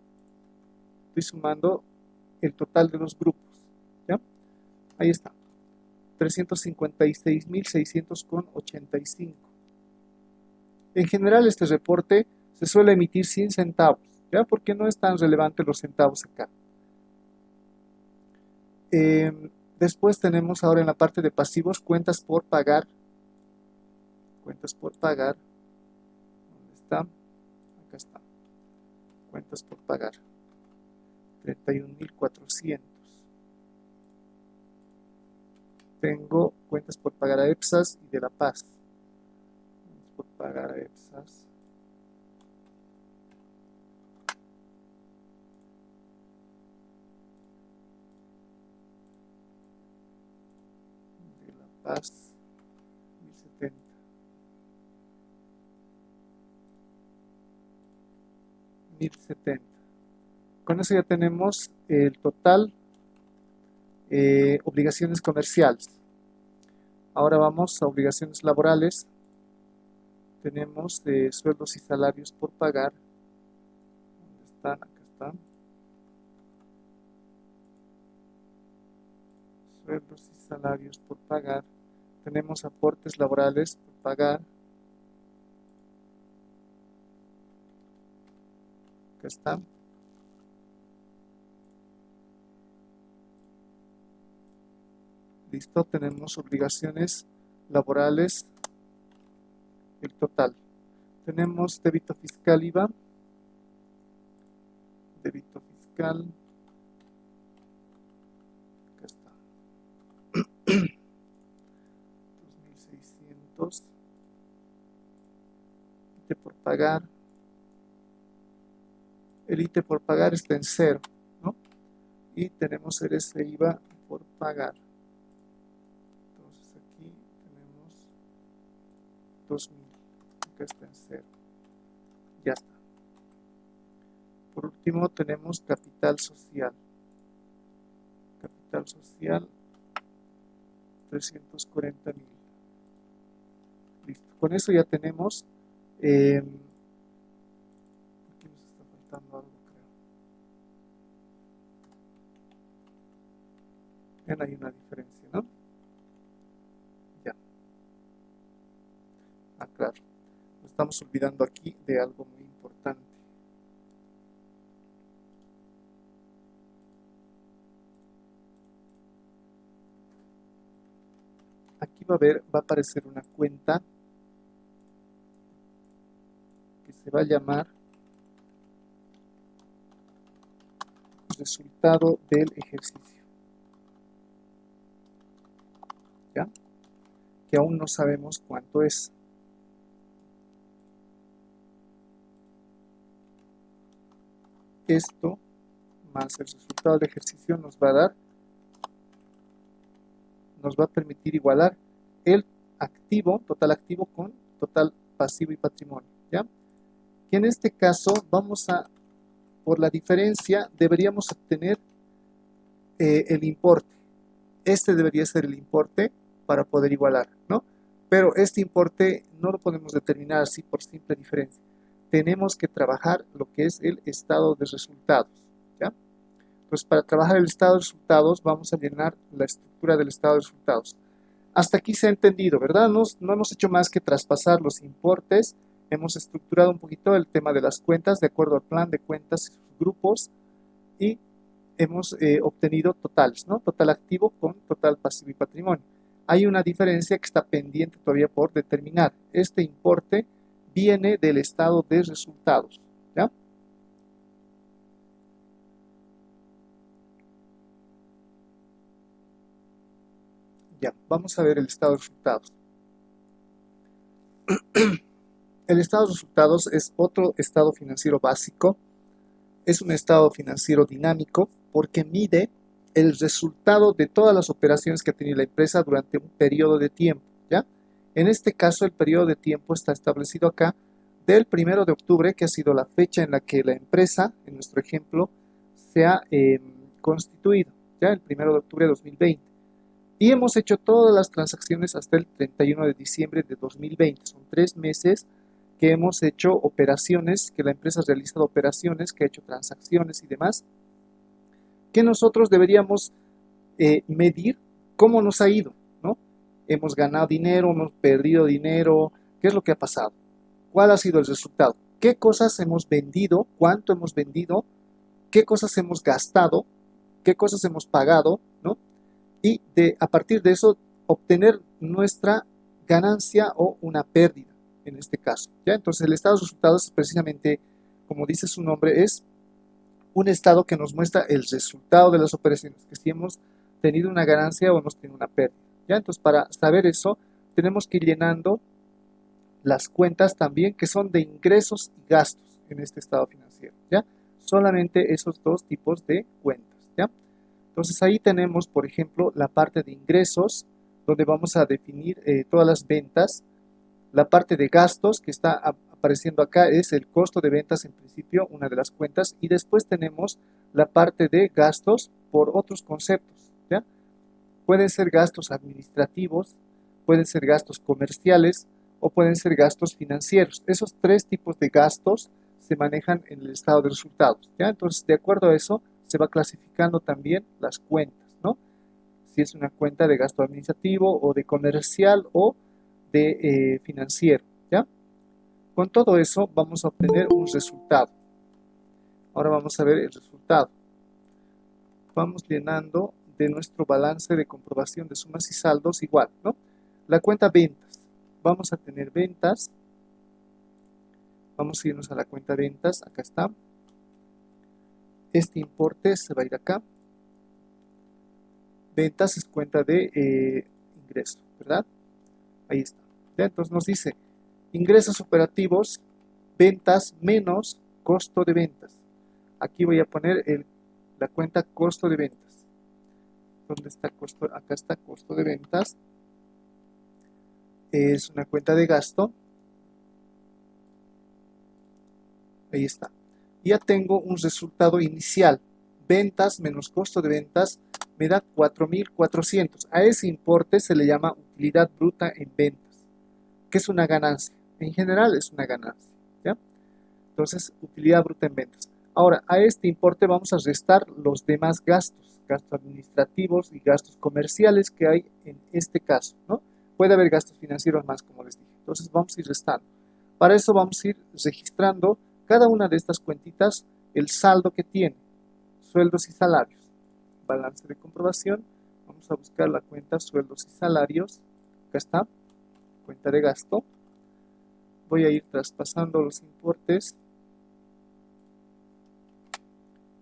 Estoy sumando el total de los grupos. ¿Ya? Ahí está. 356.600,85. En general este reporte se suele emitir sin centavos, ¿ya? Porque no es tan relevante los centavos acá. Después tenemos ahora en la parte de pasivos cuentas por pagar. Cuentas por pagar. ¿Dónde está? Acá está. Cuentas por pagar. 31.400. Tengo cuentas por pagar a EPSAS y de La Paz. Cuentas por pagar a EPSAS. De La Paz. 1070. 1070. Con eso ya tenemos el total obligaciones comerciales. Ahora vamos a obligaciones laborales. Tenemos sueldos y salarios por pagar. ¿Dónde están? Acá están. Sueldos y salarios por pagar. Tenemos aportes laborales por pagar. Acá están. Listo, tenemos obligaciones laborales, el total. Tenemos débito fiscal IVA, débito fiscal, acá está, 2.600, ITE por pagar, el ITE por pagar está en cero, ¿no? Y tenemos el IVA por pagar. Aquí tenemos 2.000, acá está en cero, ya está. Por último tenemos capital social. Capital social 340.000. Listo. Con eso ya tenemos. Aquí nos está faltando algo, creo. Ven, hay una diferencia, ¿no? Ya. Ah, claro. Nos estamos olvidando aquí de algo muy importante. Aquí va a aparecer una cuenta que se va a llamar resultado del ejercicio. ¿Ya? Que aún no sabemos cuánto es. Esto más el resultado del ejercicio nos va a dar nos va a permitir igualar el activo, total activo con total pasivo y patrimonio, ¿ya? Que en este caso vamos a, por la diferencia, deberíamos obtener el importe. Este debería ser el importe para poder igualar, ¿no? Pero este importe no lo podemos determinar así por simple diferencia. Tenemos que trabajar lo que es el estado de resultados, ¿ya? Entonces, para trabajar el estado de resultados, vamos a llenar la estructura del estado de resultados. Hasta aquí se ha entendido, ¿verdad? No hemos hecho más que traspasar los importes. Hemos estructurado un poquito el tema de las cuentas de acuerdo al plan de cuentas y sus grupos. Y hemos obtenido totales, ¿no? Total activo con total pasivo y patrimonio. Hay una diferencia que está pendiente todavía por determinar. Este importe viene del estado de resultados, ¿ya? Ya, vamos a ver el estado de resultados. El estado de resultados es otro estado financiero básico. Es un estado financiero dinámico porque mide el resultado de todas las operaciones que ha tenido la empresa durante un periodo de tiempo, ¿ya? En este caso, el periodo de tiempo está establecido acá del 1 de octubre, que ha sido la fecha en la que la empresa, en nuestro ejemplo, se ha constituido, ¿ya? El 1 de octubre de 2020. Y hemos hecho todas las transacciones hasta el 31 de diciembre de 2020. Son 3 meses que hemos hecho operaciones, que la empresa ha realizado operaciones, que ha hecho transacciones y demás, que nosotros deberíamos medir cómo nos ha ido, ¿no? Hemos ganado dinero, hemos perdido dinero, ¿qué es lo que ha pasado? ¿Cuál ha sido el resultado? ¿Qué cosas hemos vendido? ¿Cuánto hemos vendido? ¿Qué cosas hemos gastado? ¿Qué cosas hemos pagado? ¿No? Y a partir de eso obtener nuestra ganancia o una pérdida en este caso, ¿ya? Entonces el estado de resultados es precisamente, como dice su nombre, es un estado que nos muestra el resultado de las operaciones, que si hemos tenido una ganancia o hemos tenido una pérdida, ¿ya? Entonces para saber eso tenemos que ir llenando las cuentas también que son de ingresos y gastos en este estado financiero, ¿ya? Solamente esos dos tipos de cuentas, ¿ya? Entonces ahí tenemos, por ejemplo, la parte de ingresos, donde vamos a definir todas las ventas. La parte de gastos que está apareciendo acá es el costo de ventas en principio, una de las cuentas, y después tenemos la parte de gastos por otros conceptos, ¿ya? Pueden ser gastos administrativos, pueden ser gastos comerciales o pueden ser gastos financieros. Esos 3 tipos de gastos se manejan en el estado de resultados, ¿ya? Entonces, de acuerdo a eso, se va clasificando también las cuentas, ¿no? Si es una cuenta de gasto administrativo o de comercial o de financiero, ¿ya? Con todo eso vamos a obtener un resultado. Ahora vamos a ver el resultado. Vamos llenando de nuestro balance de comprobación de sumas y saldos igual, ¿no? La cuenta ventas. Vamos a tener ventas. Vamos a irnos a la cuenta ventas. Acá está. Este importe se va a ir acá. Ventas es cuenta de ingreso, ¿verdad? Ahí está. ¿Ya? Entonces nos dice ingresos operativos, ventas menos costo de ventas. Aquí voy a poner la cuenta costo de ventas. ¿Dónde está costo? Acá está costo de ventas. Es una cuenta de gasto. Ahí está. Ya tengo un resultado inicial. Ventas menos costo de ventas me da 4.400. A ese importe se le llama utilidad bruta en ventas, que es una ganancia. En general es una ganancia, ¿ya? Entonces, utilidad bruta en ventas. Ahora, a este importe vamos a restar los demás gastos, gastos administrativos y gastos comerciales que hay en este caso, ¿no? Puede haber gastos financieros más, como les dije. Entonces, vamos a ir restando. Para eso vamos a ir registrando cada una de estas cuentitas, el saldo que tiene, sueldos y salarios. Balance de comprobación. Vamos a buscar la cuenta sueldos y salarios. Acá está, cuenta de gasto. Voy a ir traspasando los importes.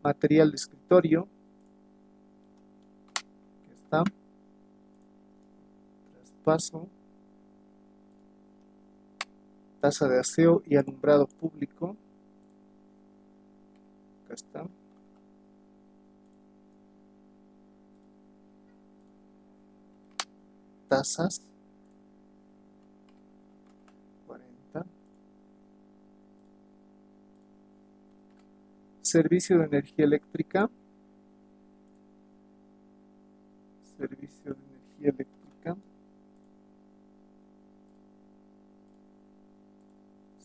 Material de escritorio. Aquí está. Traspaso. Tasa de aseo y alumbrado público. Acá está. tasas, 40. Servicio de energía eléctrica, servicio de energía eléctrica,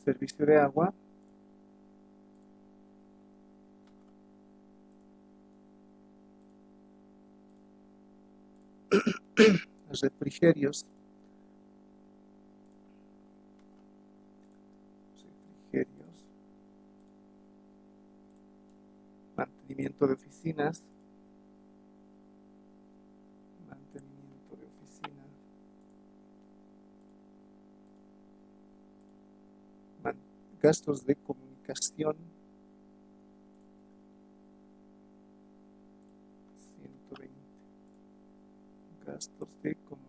servicio de agua, refrigerios, mantenimiento de oficinas, gastos de comunicación, 120, gastos de comunicación,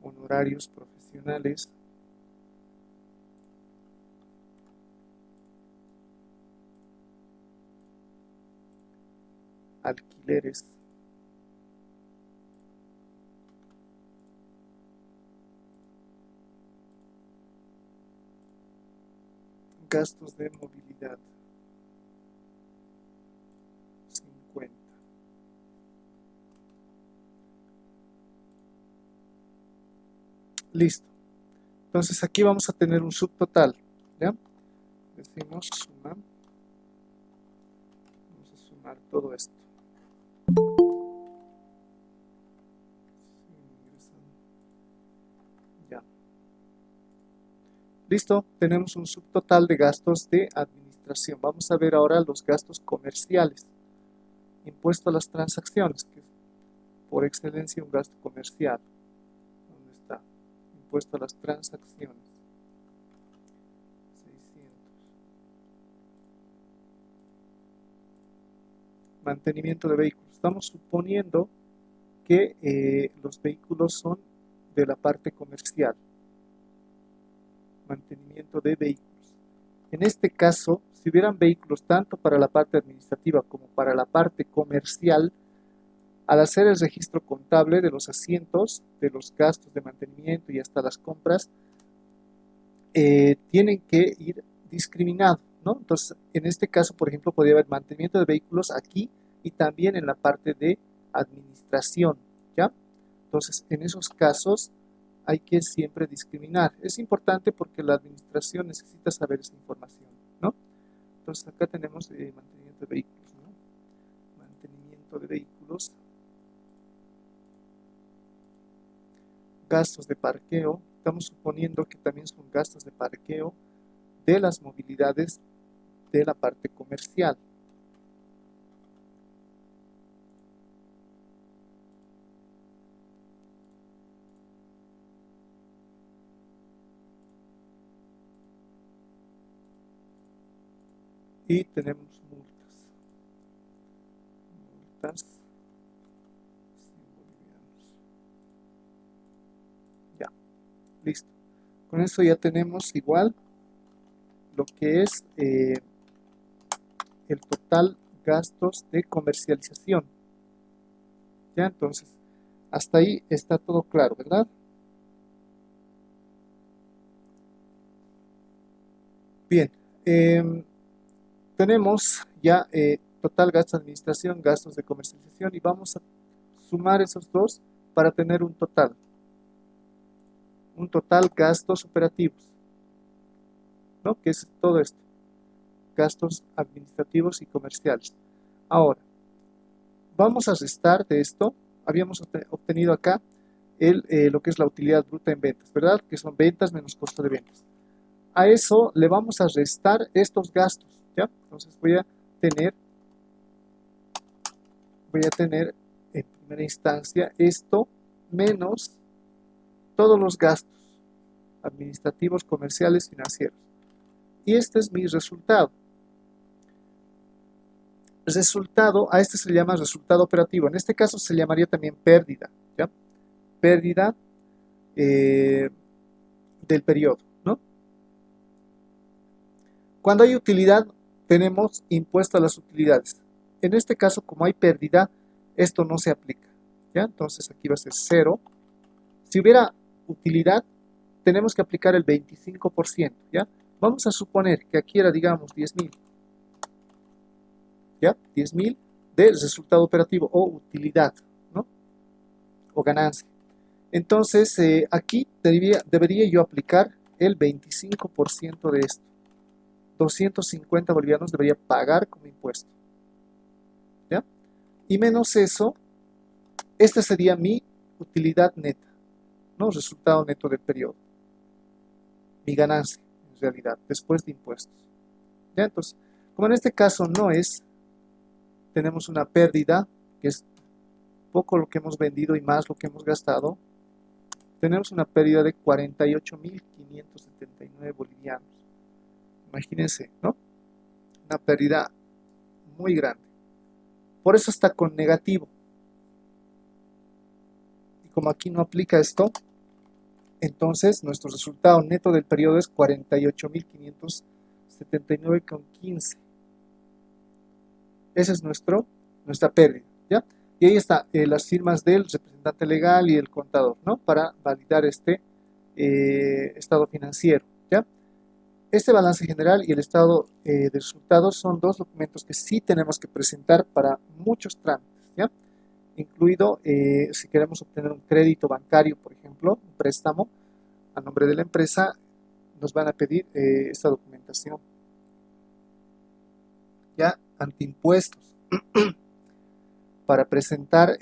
honorarios profesionales, alquileres, gastos de movilidad, 50. Listo. Entonces aquí vamos a tener un subtotal, ¿ya? Decimos suma. Vamos a sumar todo esto. Ya. Listo, tenemos un subtotal de gastos de administración. Vamos a ver ahora los gastos comerciales. Impuesto a las transacciones, que es por excelencia un gasto comercial. ¿Dónde está? Impuesto a las transacciones. 600. Mantenimiento de vehículos. Estamos suponiendo que los vehículos son de la parte comercial. Mantenimiento de vehículos. En este caso, si hubieran vehículos tanto para la parte administrativa como para la parte comercial, al hacer el registro contable de los asientos, de los gastos de mantenimiento y hasta las compras, tienen que ir discriminados, ¿no? Entonces, en este caso, por ejemplo, podría haber mantenimiento de vehículos aquí y también en la parte de administración, ¿ya? Entonces, en esos casos hay que siempre discriminar. Es importante porque la administración necesita saber esa información, ¿no? Entonces, acá tenemos mantenimiento de vehículos, ¿no? Mantenimiento de vehículos. Gastos de parqueo. Estamos suponiendo que también son gastos de parqueo de las movilidades de la parte comercial. Y tenemos multas. Multas. Ya, listo. Con eso ya tenemos igual lo que es el total gastos de comercialización. Ya, entonces, hasta ahí está todo claro, ¿verdad? Bien. Tenemos ya total gasto de administración, gastos de comercialización y vamos a sumar esos dos para tener un total gastos operativos, ¿no? Que es todo esto, gastos administrativos y comerciales. Ahora, vamos a restar de esto, habíamos obtenido acá lo que es la utilidad bruta en ventas, ¿verdad? Que son ventas menos costo de ventas. A eso le vamos a restar estos gastos, ¿ya? Entonces voy a tener en primera instancia esto menos todos los gastos administrativos, comerciales, financieros. Y este es mi resultado. A este se le llama resultado operativo. En este caso se llamaría también pérdida, ¿ya? Pérdida del periodo, ¿no? Cuando hay utilidad, tenemos impuesto a las utilidades. En este caso, como hay pérdida, esto no se aplica, ¿ya? Entonces aquí va a ser 0. Si hubiera utilidad, tenemos que aplicar el 25%, ¿ya? Vamos a suponer que aquí era, digamos, 10.000, ¿ya? 10.000 de resultado operativo o utilidad, ¿no? O ganancia. Entonces, aquí debería yo aplicar el 25% de esto. 250 bolivianos debería pagar como impuesto, ¿ya? Y menos eso, esta sería mi utilidad neta, ¿no? Resultado neto del periodo. Mi ganancia, en realidad, después de impuestos, ¿ya? Entonces, como en este caso no es, tenemos una pérdida, que es poco lo que hemos vendido y más lo que hemos gastado, tenemos una pérdida de 48.579 bolivianos. Imagínense, ¿no? Una pérdida muy grande. Por eso está con negativo. Y como aquí no aplica esto, entonces nuestro resultado neto del periodo es 48.579,15. Esa es nuestra pérdida, ¿ya? Y ahí está las firmas del representante legal y el contador, ¿no? Para validar este estado financiero, ¿ya? Este balance general y el estado de resultados son dos documentos que sí tenemos que presentar para muchos trámites, ¿ya? Incluido si queremos obtener un crédito bancario, por ejemplo, un préstamo a nombre de la empresa, nos van a pedir esta documentación, ¿ya? Ante impuestos. Para presentar,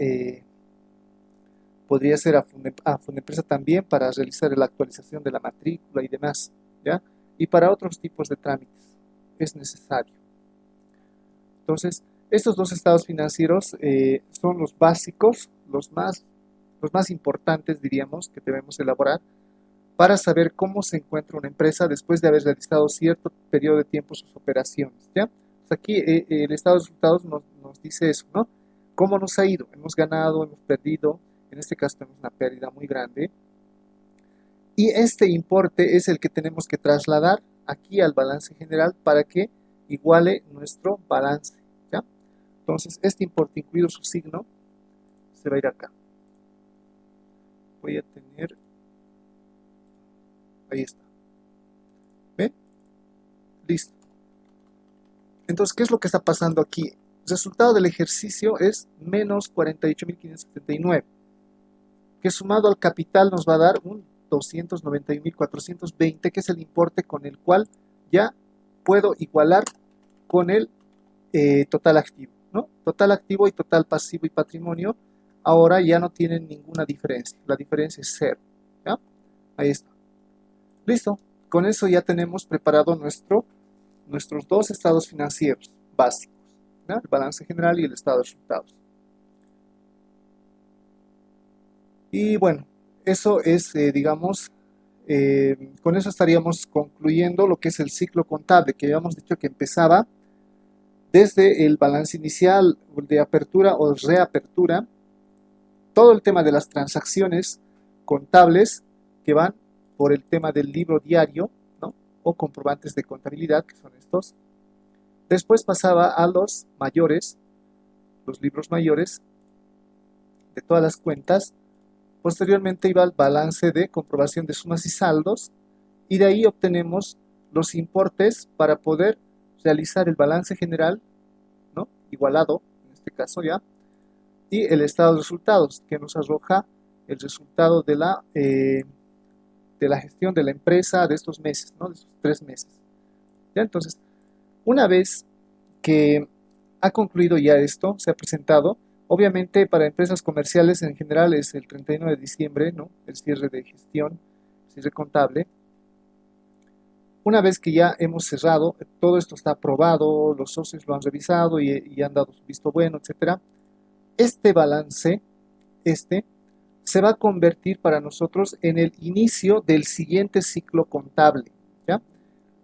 podría ser a Fundempresa también para realizar la actualización de la matrícula y demás, ¿ya? Y para otros tipos de trámites es necesario. Entonces, estos dos estados financieros son los básicos, los más importantes, diríamos, que debemos elaborar para saber cómo se encuentra una empresa después de haber realizado cierto periodo de tiempo sus operaciones, ¿ya? Pues aquí el estado de resultados nos dice eso, ¿no? ¿Cómo nos ha ido? Hemos ganado, hemos perdido, en este caso tenemos una pérdida muy grande, y este importe es el que tenemos que trasladar aquí al balance general para que iguale nuestro balance, ¿ya? Entonces, este importe, incluido su signo, se va a ir acá. Voy a tener, ahí está. ¿Ven? Listo. Entonces, ¿qué es lo que está pasando aquí? El resultado del ejercicio es menos 48.579, que sumado al capital nos va a dar un 291.420, que es el importe con el cual ya puedo igualar con el total activo, ¿no? Total activo y total pasivo y patrimonio ahora ya no tienen ninguna diferencia. La diferencia es 0, ¿ya? Ahí está. Listo. Con eso ya tenemos preparado nuestros dos estados financieros básicos, ¿ya? El balance general y el estado de resultados. Y bueno, eso es, digamos, con eso estaríamos concluyendo lo que es el ciclo contable, que habíamos dicho que empezaba desde el balance inicial de apertura o reapertura, todo el tema de las transacciones contables que van por el tema del libro diario, ¿no? O comprobantes de contabilidad, que son estos. Después pasaba a los mayores, los libros mayores de todas las cuentas. Posteriormente iba al balance de comprobación de sumas y saldos, y de ahí obtenemos los importes para poder realizar el balance general, ¿no? Igualado, en este caso ya, y el estado de resultados, que nos arroja el resultado de la gestión de la empresa de estos meses, ¿no? De estos 3 meses. ¿Ya? Entonces, una vez que ha concluido ya esto, se ha presentado, obviamente para empresas comerciales en general es el 31 de diciembre, ¿no? El cierre de gestión, cierre contable. Una vez que ya hemos cerrado, todo esto está aprobado, los socios lo han revisado y han dado su visto bueno, etcétera. Este balance, se va a convertir para nosotros en el inicio del siguiente ciclo contable, ¿ya?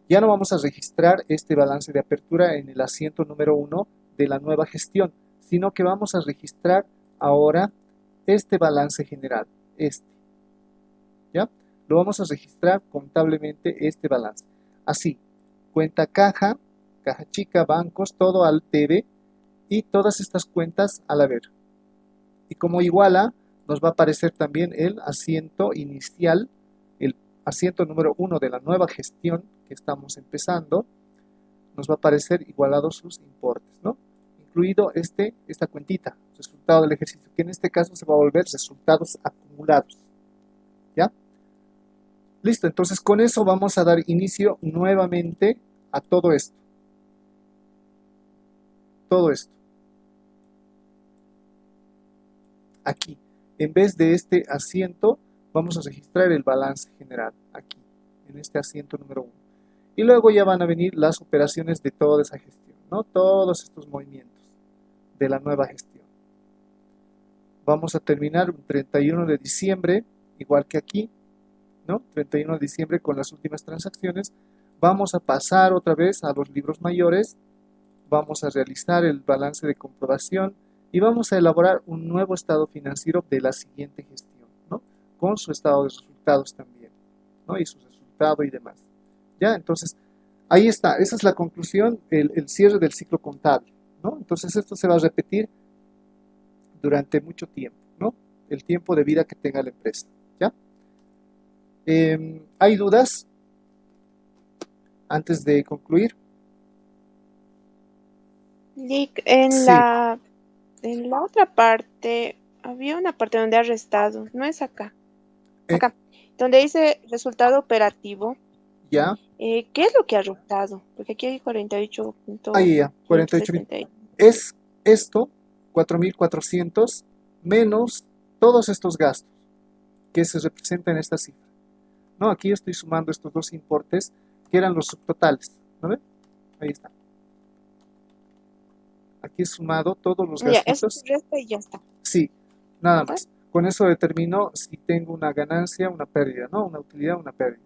Ya no vamos a registrar este balance de apertura en el asiento número 1 de la nueva gestión, sino que vamos a registrar ahora este balance general, ¿ya? Lo vamos a registrar contablemente este balance. Así, cuenta caja, caja chica, bancos, todo al TV y todas estas cuentas al haber. Y como iguala, nos va a aparecer también el asiento inicial, el asiento número 1 de la nueva gestión que estamos empezando, nos va a aparecer igualados sus importes, ¿no? Incluido esta cuentita, resultado del ejercicio, que en este caso se va a volver resultados acumulados, ¿ya? Listo, entonces con eso vamos a dar inicio nuevamente a todo esto. Todo esto. Aquí, en vez de este asiento, vamos a registrar el balance general, aquí, en este asiento número 1. Y luego ya van a venir las operaciones de toda esa gestión, ¿no? Todos estos movimientos de la nueva gestión. Vamos a terminar un 31 de diciembre, igual que aquí, ¿no? 31 de diciembre con las últimas transacciones. Vamos a pasar otra vez a los libros mayores, vamos a realizar el balance de comprobación y vamos a elaborar un nuevo estado financiero de la siguiente gestión, ¿no? Con su estado de resultados también, ¿no? Y su resultado y demás. ¿Ya? Entonces, ahí está, esa es la conclusión, el cierre del ciclo contable, ¿no? Entonces, esto se va a repetir durante mucho tiempo, ¿no? El tiempo de vida que tenga la empresa, ¿ya? ¿Hay dudas antes de concluir? Lick, Sí, en la otra parte, había una parte donde ha restado, no es acá, eh, acá, donde dice resultado operativo. ya, ¿Qué es lo que ha restado? Porque aquí hay 48.570. ahí ya, 48.000. Es esto, 4.400, menos todos estos gastos que se representan en esta cifra, ¿no? Aquí estoy sumando estos dos importes que eran los subtotales, ¿no ven? Ahí está. Aquí he sumado todos los Ya, eso gastitos. resta y ya está, Sí, nada ¿verdad? más. Con eso determino si tengo una ganancia, una pérdida, ¿no? Una utilidad, una pérdida.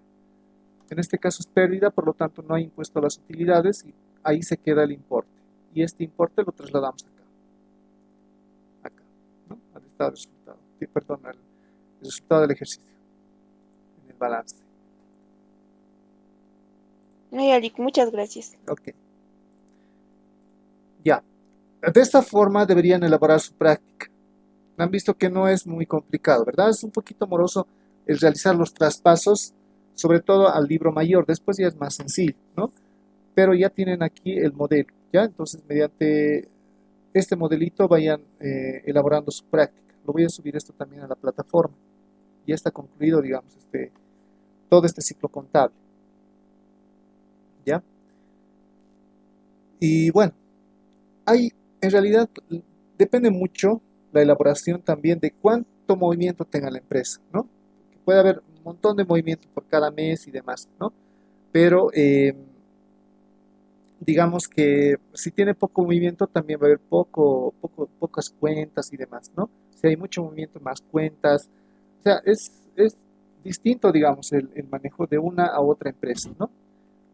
En este caso es pérdida, por lo tanto no hay impuesto a las utilidades y ahí se queda el importe. Y este importe lo trasladamos acá, ¿no? Al estado de resultado. Sí, perdón, al resultado del ejercicio, en el balance. Ay, Alic, muchas gracias. Ok, ya. De esta forma deberían elaborar su práctica. Han visto que no es muy complicado, ¿verdad? Es un poquito moroso el realizar los traspasos, sobre todo al libro mayor. Después ya es más sencillo, ¿no? Pero ya tienen aquí el modelo, ¿ya? Entonces, mediante este modelito vayan elaborando su práctica. Lo voy a subir esto también a la plataforma. Ya está concluido, digamos, todo este ciclo contable, ¿ya? Y bueno, en realidad, depende mucho la elaboración también de cuánto movimiento tenga la empresa, ¿no? Porque puede haber un montón de movimiento por cada mes y demás, ¿no? Pero digamos que si tiene poco movimiento también va a haber pocas cuentas y demás, ¿no? Si hay mucho movimiento, más cuentas. O sea, es distinto, digamos, el manejo de una a otra empresa, ¿no?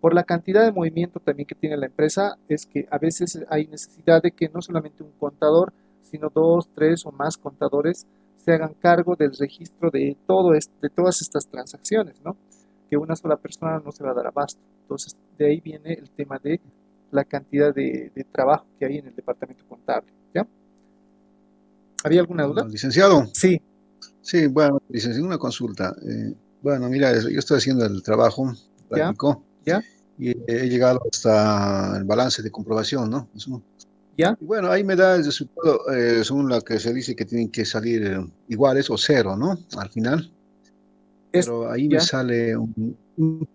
Por la cantidad de movimiento también que tiene la empresa, es que a veces hay necesidad de que no solamente un contador, sino dos, tres o más contadores se hagan cargo del registro de todas estas transacciones, ¿no? Que una sola persona no se va a dar abasto. Entonces, de ahí viene el tema de la cantidad de trabajo que hay en el departamento contable, ¿ya? ¿Había alguna duda? Licenciado, Sí, sí, bueno, licenciado, una consulta. Bueno, mira, yo estoy haciendo el trabajo ya, práctico ya, y he llegado hasta el balance de comprobación, ¿no? ya. Y bueno, ahí me da el resultado, según lo que se dice que tienen que salir iguales o cero, ¿no? Al final, Es, pero ahí me ya, sale un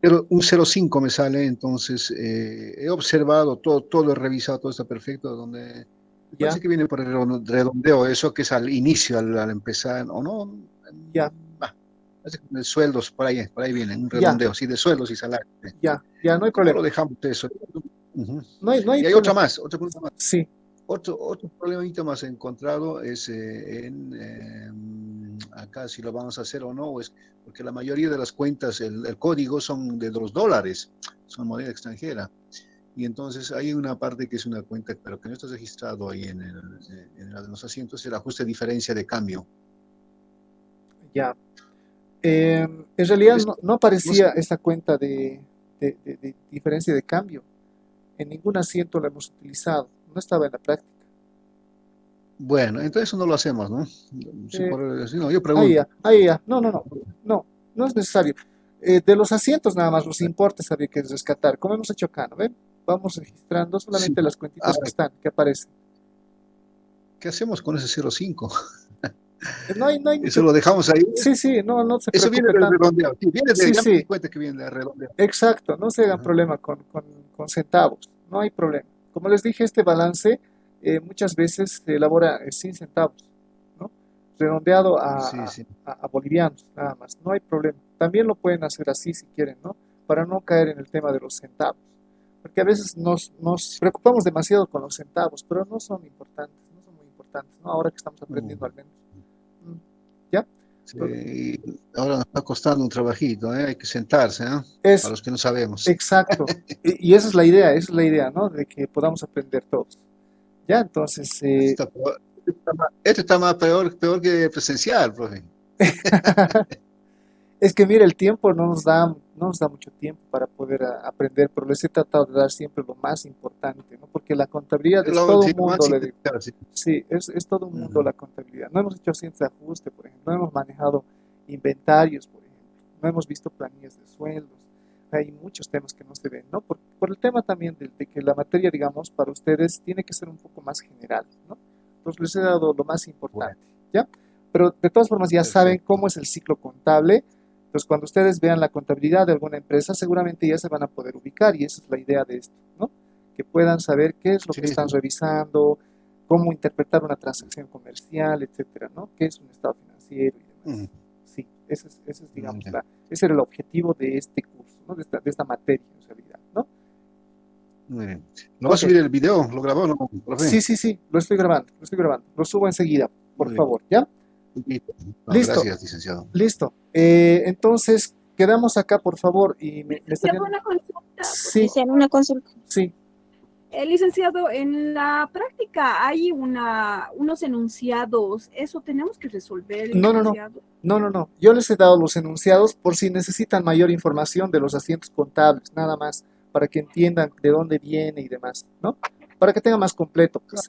0,5 me sale, entonces he observado todo he revisado, todo está perfecto, donde me ya, parece que viene por el redondeo, eso que es al inicio, al empezar, o no, ya, bah, parece que de sueldos, por ahí viene, un ya, redondeo, sí, de sueldos y salarios. ya, no hay ¿Cómo problema. lo dejamos eso? Ujú. No hay Y hay otra problema. más, otra pregunta más. Sí, Otro problemita más encontrado es acá si lo vamos a hacer o no, es porque la mayoría de las cuentas, el código son de los dólares, son moneda extranjera. Y entonces hay una parte que es una cuenta, pero que no está registrado ahí en los asientos, el ajuste de diferencia de cambio. ya. En realidad Es- no no sé, aparecía esta cuenta de diferencia de cambio. En ningún asiento la hemos utilizado. No estaba en la práctica. Bueno, entonces eso no lo hacemos, ¿no? Si Eh, si no, yo ahí pregunto. ya, ahí ya. No, no, no, no, no es necesario. De los asientos nada más, los importes habría que rescatar, como hemos hecho acá, ¿no ven? Vamos registrando Sí. solamente las cuentitas que Ahora, están, que aparecen. ¿qué hacemos con ese 0,5? No hay Eso mucho. lo dejamos ahí. Sí, sí, no se Eso viene preocupe del tanto. redondeo. Sí, viene de, Sí, ya me di sí, cuenta que viene de redondeo. exacto, no se hagan Ajá. problema con centavos, no hay problema. Como les dije, este balance muchas veces se elabora sin centavos, ¿no? Redondeado Sí, sí. a bolivianos, nada más, no hay problema. También lo pueden hacer así si quieren, ¿no? Para no caer en el tema de los centavos. Porque a veces nos preocupamos demasiado con los centavos, pero no son importantes, no son muy importantes, ¿no? Ahora que estamos aprendiendo al menos. Mm, ¿Ya? Sí, y ahora nos está costando un trabajito, ¿eh? Hay que sentarse, ¿no? Para Es los que no sabemos. exacto. Y esa es la idea, ¿no? De que podamos aprender todos. Ya, entonces, Este está más peor que presencial, profe. es que mira, el tiempo no nos da mucho tiempo para poder aprender, pero les he tratado de dar siempre lo más importante, ¿no? Porque la contabilidad es todo Sí, un lo más mundo, le digo. interesante, sí. Sí, es todo un mundo Ujú. la contabilidad. No hemos hecho ciencia de ajuste, por ejemplo, no hemos manejado inventarios, por ejemplo, no hemos visto planillas de sueldos. Hay muchos temas que no se ven, ¿no? Por el tema también de que la materia, digamos, para ustedes tiene que ser un poco más general, ¿no? Entonces les he dado lo más Bueno, importante, ¿ya? Pero de todas formas ya saben perfecto. cómo es el ciclo contable. Entonces cuando ustedes vean la contabilidad de alguna empresa, seguramente ya se van a poder ubicar y esa es la idea de esto, ¿no? Que puedan saber qué es lo Sí, que están sí. revisando, cómo interpretar una transacción comercial, etcétera, ¿no? ¿Qué es un estado financiero y demás? Ujú. Sí, ese es digamos, Ya. ese era el objetivo de este curso, ¿no? De esta materia, en realidad, ¿no? Muy bien. ¿Lo va a Ok, subir el video? ¿Lo grabó, no, profe? sí, sí, sí, lo estoy grabando, lo subo enseguida, por Muy bien. favor, ¿ya? Listo. No, Listo, gracias, licenciado. listo. Entonces, quedamos acá, por favor, y me Licenciado, estarían... una consulta, por Sí, Dicen favor. una consulta. sí, Licenciado, en la práctica hay unos enunciados. ¿Eso tenemos que resolver, no, no, no, licenciado? no, no, no. Yo les he dado los enunciados por si necesitan mayor información de los asientos contables, nada más, para que entiendan de dónde viene y demás, ¿no? Para que tenga más completo, pues,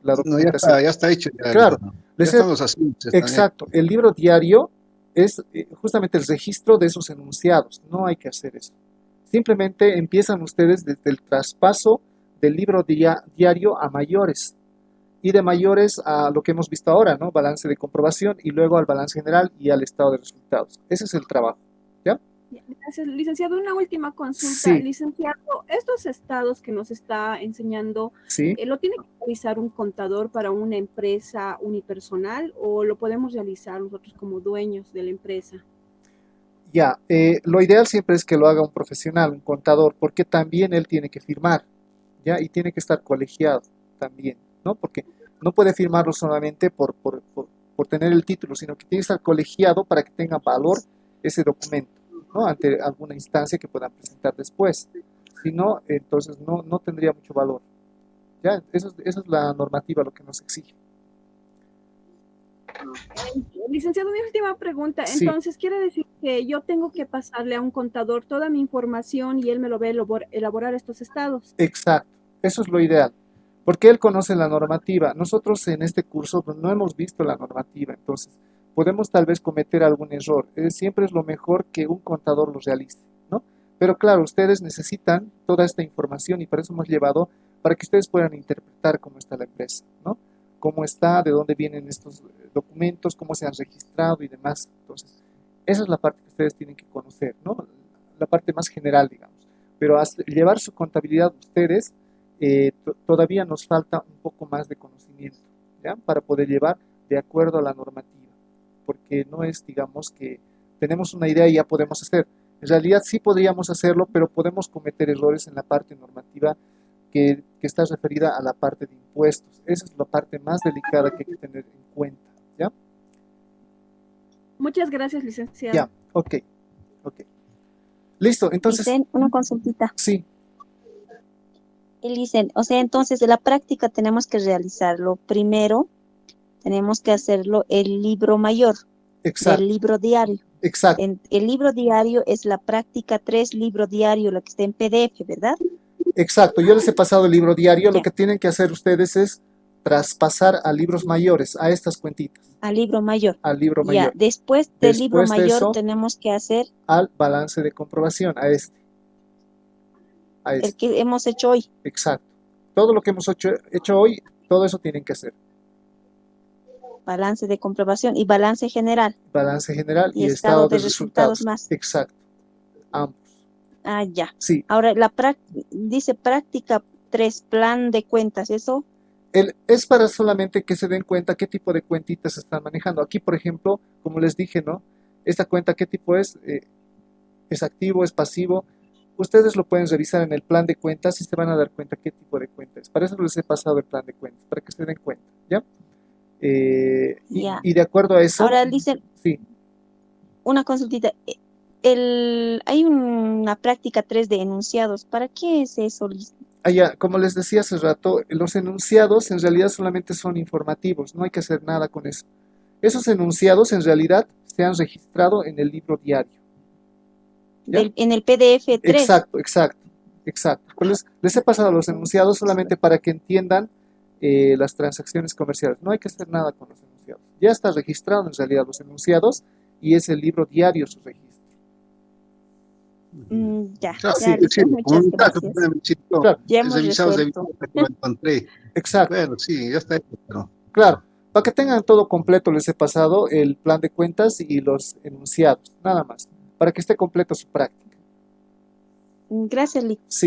la No, documentación. ya está hecho. Claro, Ya les he, están los asuntos, están hechos. exacto, el libro diario es justamente el registro de esos enunciados, no hay que hacer eso. Simplemente empiezan ustedes desde el traspaso del libro diario a mayores y de mayores a lo que hemos visto ahora, ¿no? Balance de comprobación y luego al balance general y al estado de resultados. Ese es el trabajo, ¿ya? Gracias, licenciado. Una última consulta. Sí, Licenciado, estos estados que nos está enseñando, sí, ¿lo tiene que realizar un contador para una empresa unipersonal o lo podemos realizar nosotros como dueños de la empresa? ya. Lo ideal siempre es que lo haga un profesional, un contador, porque también él tiene que firmar, ¿ya? Y tiene que estar colegiado también, ¿no? Porque no puede firmarlo solamente por tener el título, sino que tiene que estar colegiado para que tenga valor ese documento, ¿no? Ante alguna instancia que puedan presentar después. Si no, entonces no tendría mucho valor, ¿ya? Esa es la normativa, lo que nos exige. Licenciado, mi última pregunta. Sí, Entonces, ¿quiere decir que yo tengo que pasarle a un contador toda mi información y él me lo va a elaborar estos estados? exacto. Eso es lo ideal. Porque él conoce la normativa. Nosotros en este curso pues, no hemos visto la normativa, entonces podemos tal vez cometer algún error. Siempre es lo mejor que un contador lo realice, ¿no? Pero claro, ustedes necesitan toda esta información y para eso hemos llevado, para que ustedes puedan interpretar cómo está la empresa, ¿no? Cómo está, de dónde vienen estos documentos, cómo se han registrado y demás. Entonces, esa es la parte que ustedes tienen que conocer, ¿no? La parte más general, digamos. Pero llevar su contabilidad ustedes todavía nos falta un poco más de conocimiento, ¿ya? Para poder llevar de acuerdo a la normativa, porque no es, digamos, que tenemos una idea y ya podemos hacer. En realidad sí podríamos hacerlo, pero podemos cometer errores en la parte normativa que está referida a la parte de impuestos. Esa es la parte más delicada que hay que tener en cuenta, ¿ya? Muchas gracias, licenciado. Ya, ok, ok. Listo, entonces, Dicen una consultita. sí, Y dicen, o sea, entonces de la práctica tenemos que realizarlo. Primero, tenemos que hacerlo el libro mayor del exacto, libro diario. exacto. El libro diario es la práctica 3, libro diario, lo que está en PDF, ¿verdad? Exacto, yo les he pasado el libro diario, lo Ya. que tienen que hacer ustedes es traspasar a libros mayores, a estas cuentitas, al libro mayor. al libro Ya, mayor, después del libro Después de mayor eso, tenemos que hacer al balance de comprobación, a este, el que hemos hecho hoy. exacto. Todo lo que hemos hecho hoy, todo eso tienen que hacer. Balance de comprobación y balance general. Balance general Y y estado estado de de resultados más. Exacto, ambos. Ah, ya. Sí, Ahora, dice práctica 3, plan de cuentas, ¿eso? es para solamente que se den cuenta qué tipo de cuentitas se están manejando. Aquí, por ejemplo, como les dije, ¿no? Esta cuenta, ¿qué tipo es? ¿Es activo, es pasivo? Ustedes lo pueden revisar en el plan de cuentas y se van a dar cuenta qué tipo de cuenta es. Para eso les he pasado el plan de cuentas, para que se den cuenta, ¿ya? Ya. Y de acuerdo a eso, Ahora dice sí, una consultita. Hay una práctica 3 de enunciados. ¿Para qué es eso? como les decía hace rato, los enunciados en realidad solamente son informativos, no hay que hacer nada con eso. Esos enunciados en realidad se han registrado en el libro diario. ¿Ya? En el PDF 3. Exacto, exacto, exacto. Pues les he pasado los enunciados solamente para que entiendan las transacciones comerciales. No hay que hacer nada con los enunciados. Ya está registrado en realidad los enunciados y es el libro diario su registro. Ya, Claro, ya, sí, listo, muchas un dato, gracias. necesito Claro, Ya hemos revisados de resuelto. que lo encontré. exacto, Bueno, sí, ya está hecho, pero claro. Para que tengan todo completo les he pasado el plan de cuentas y los enunciados, nada más. Para que esté completo su práctica. Gracias, Lic. Sí.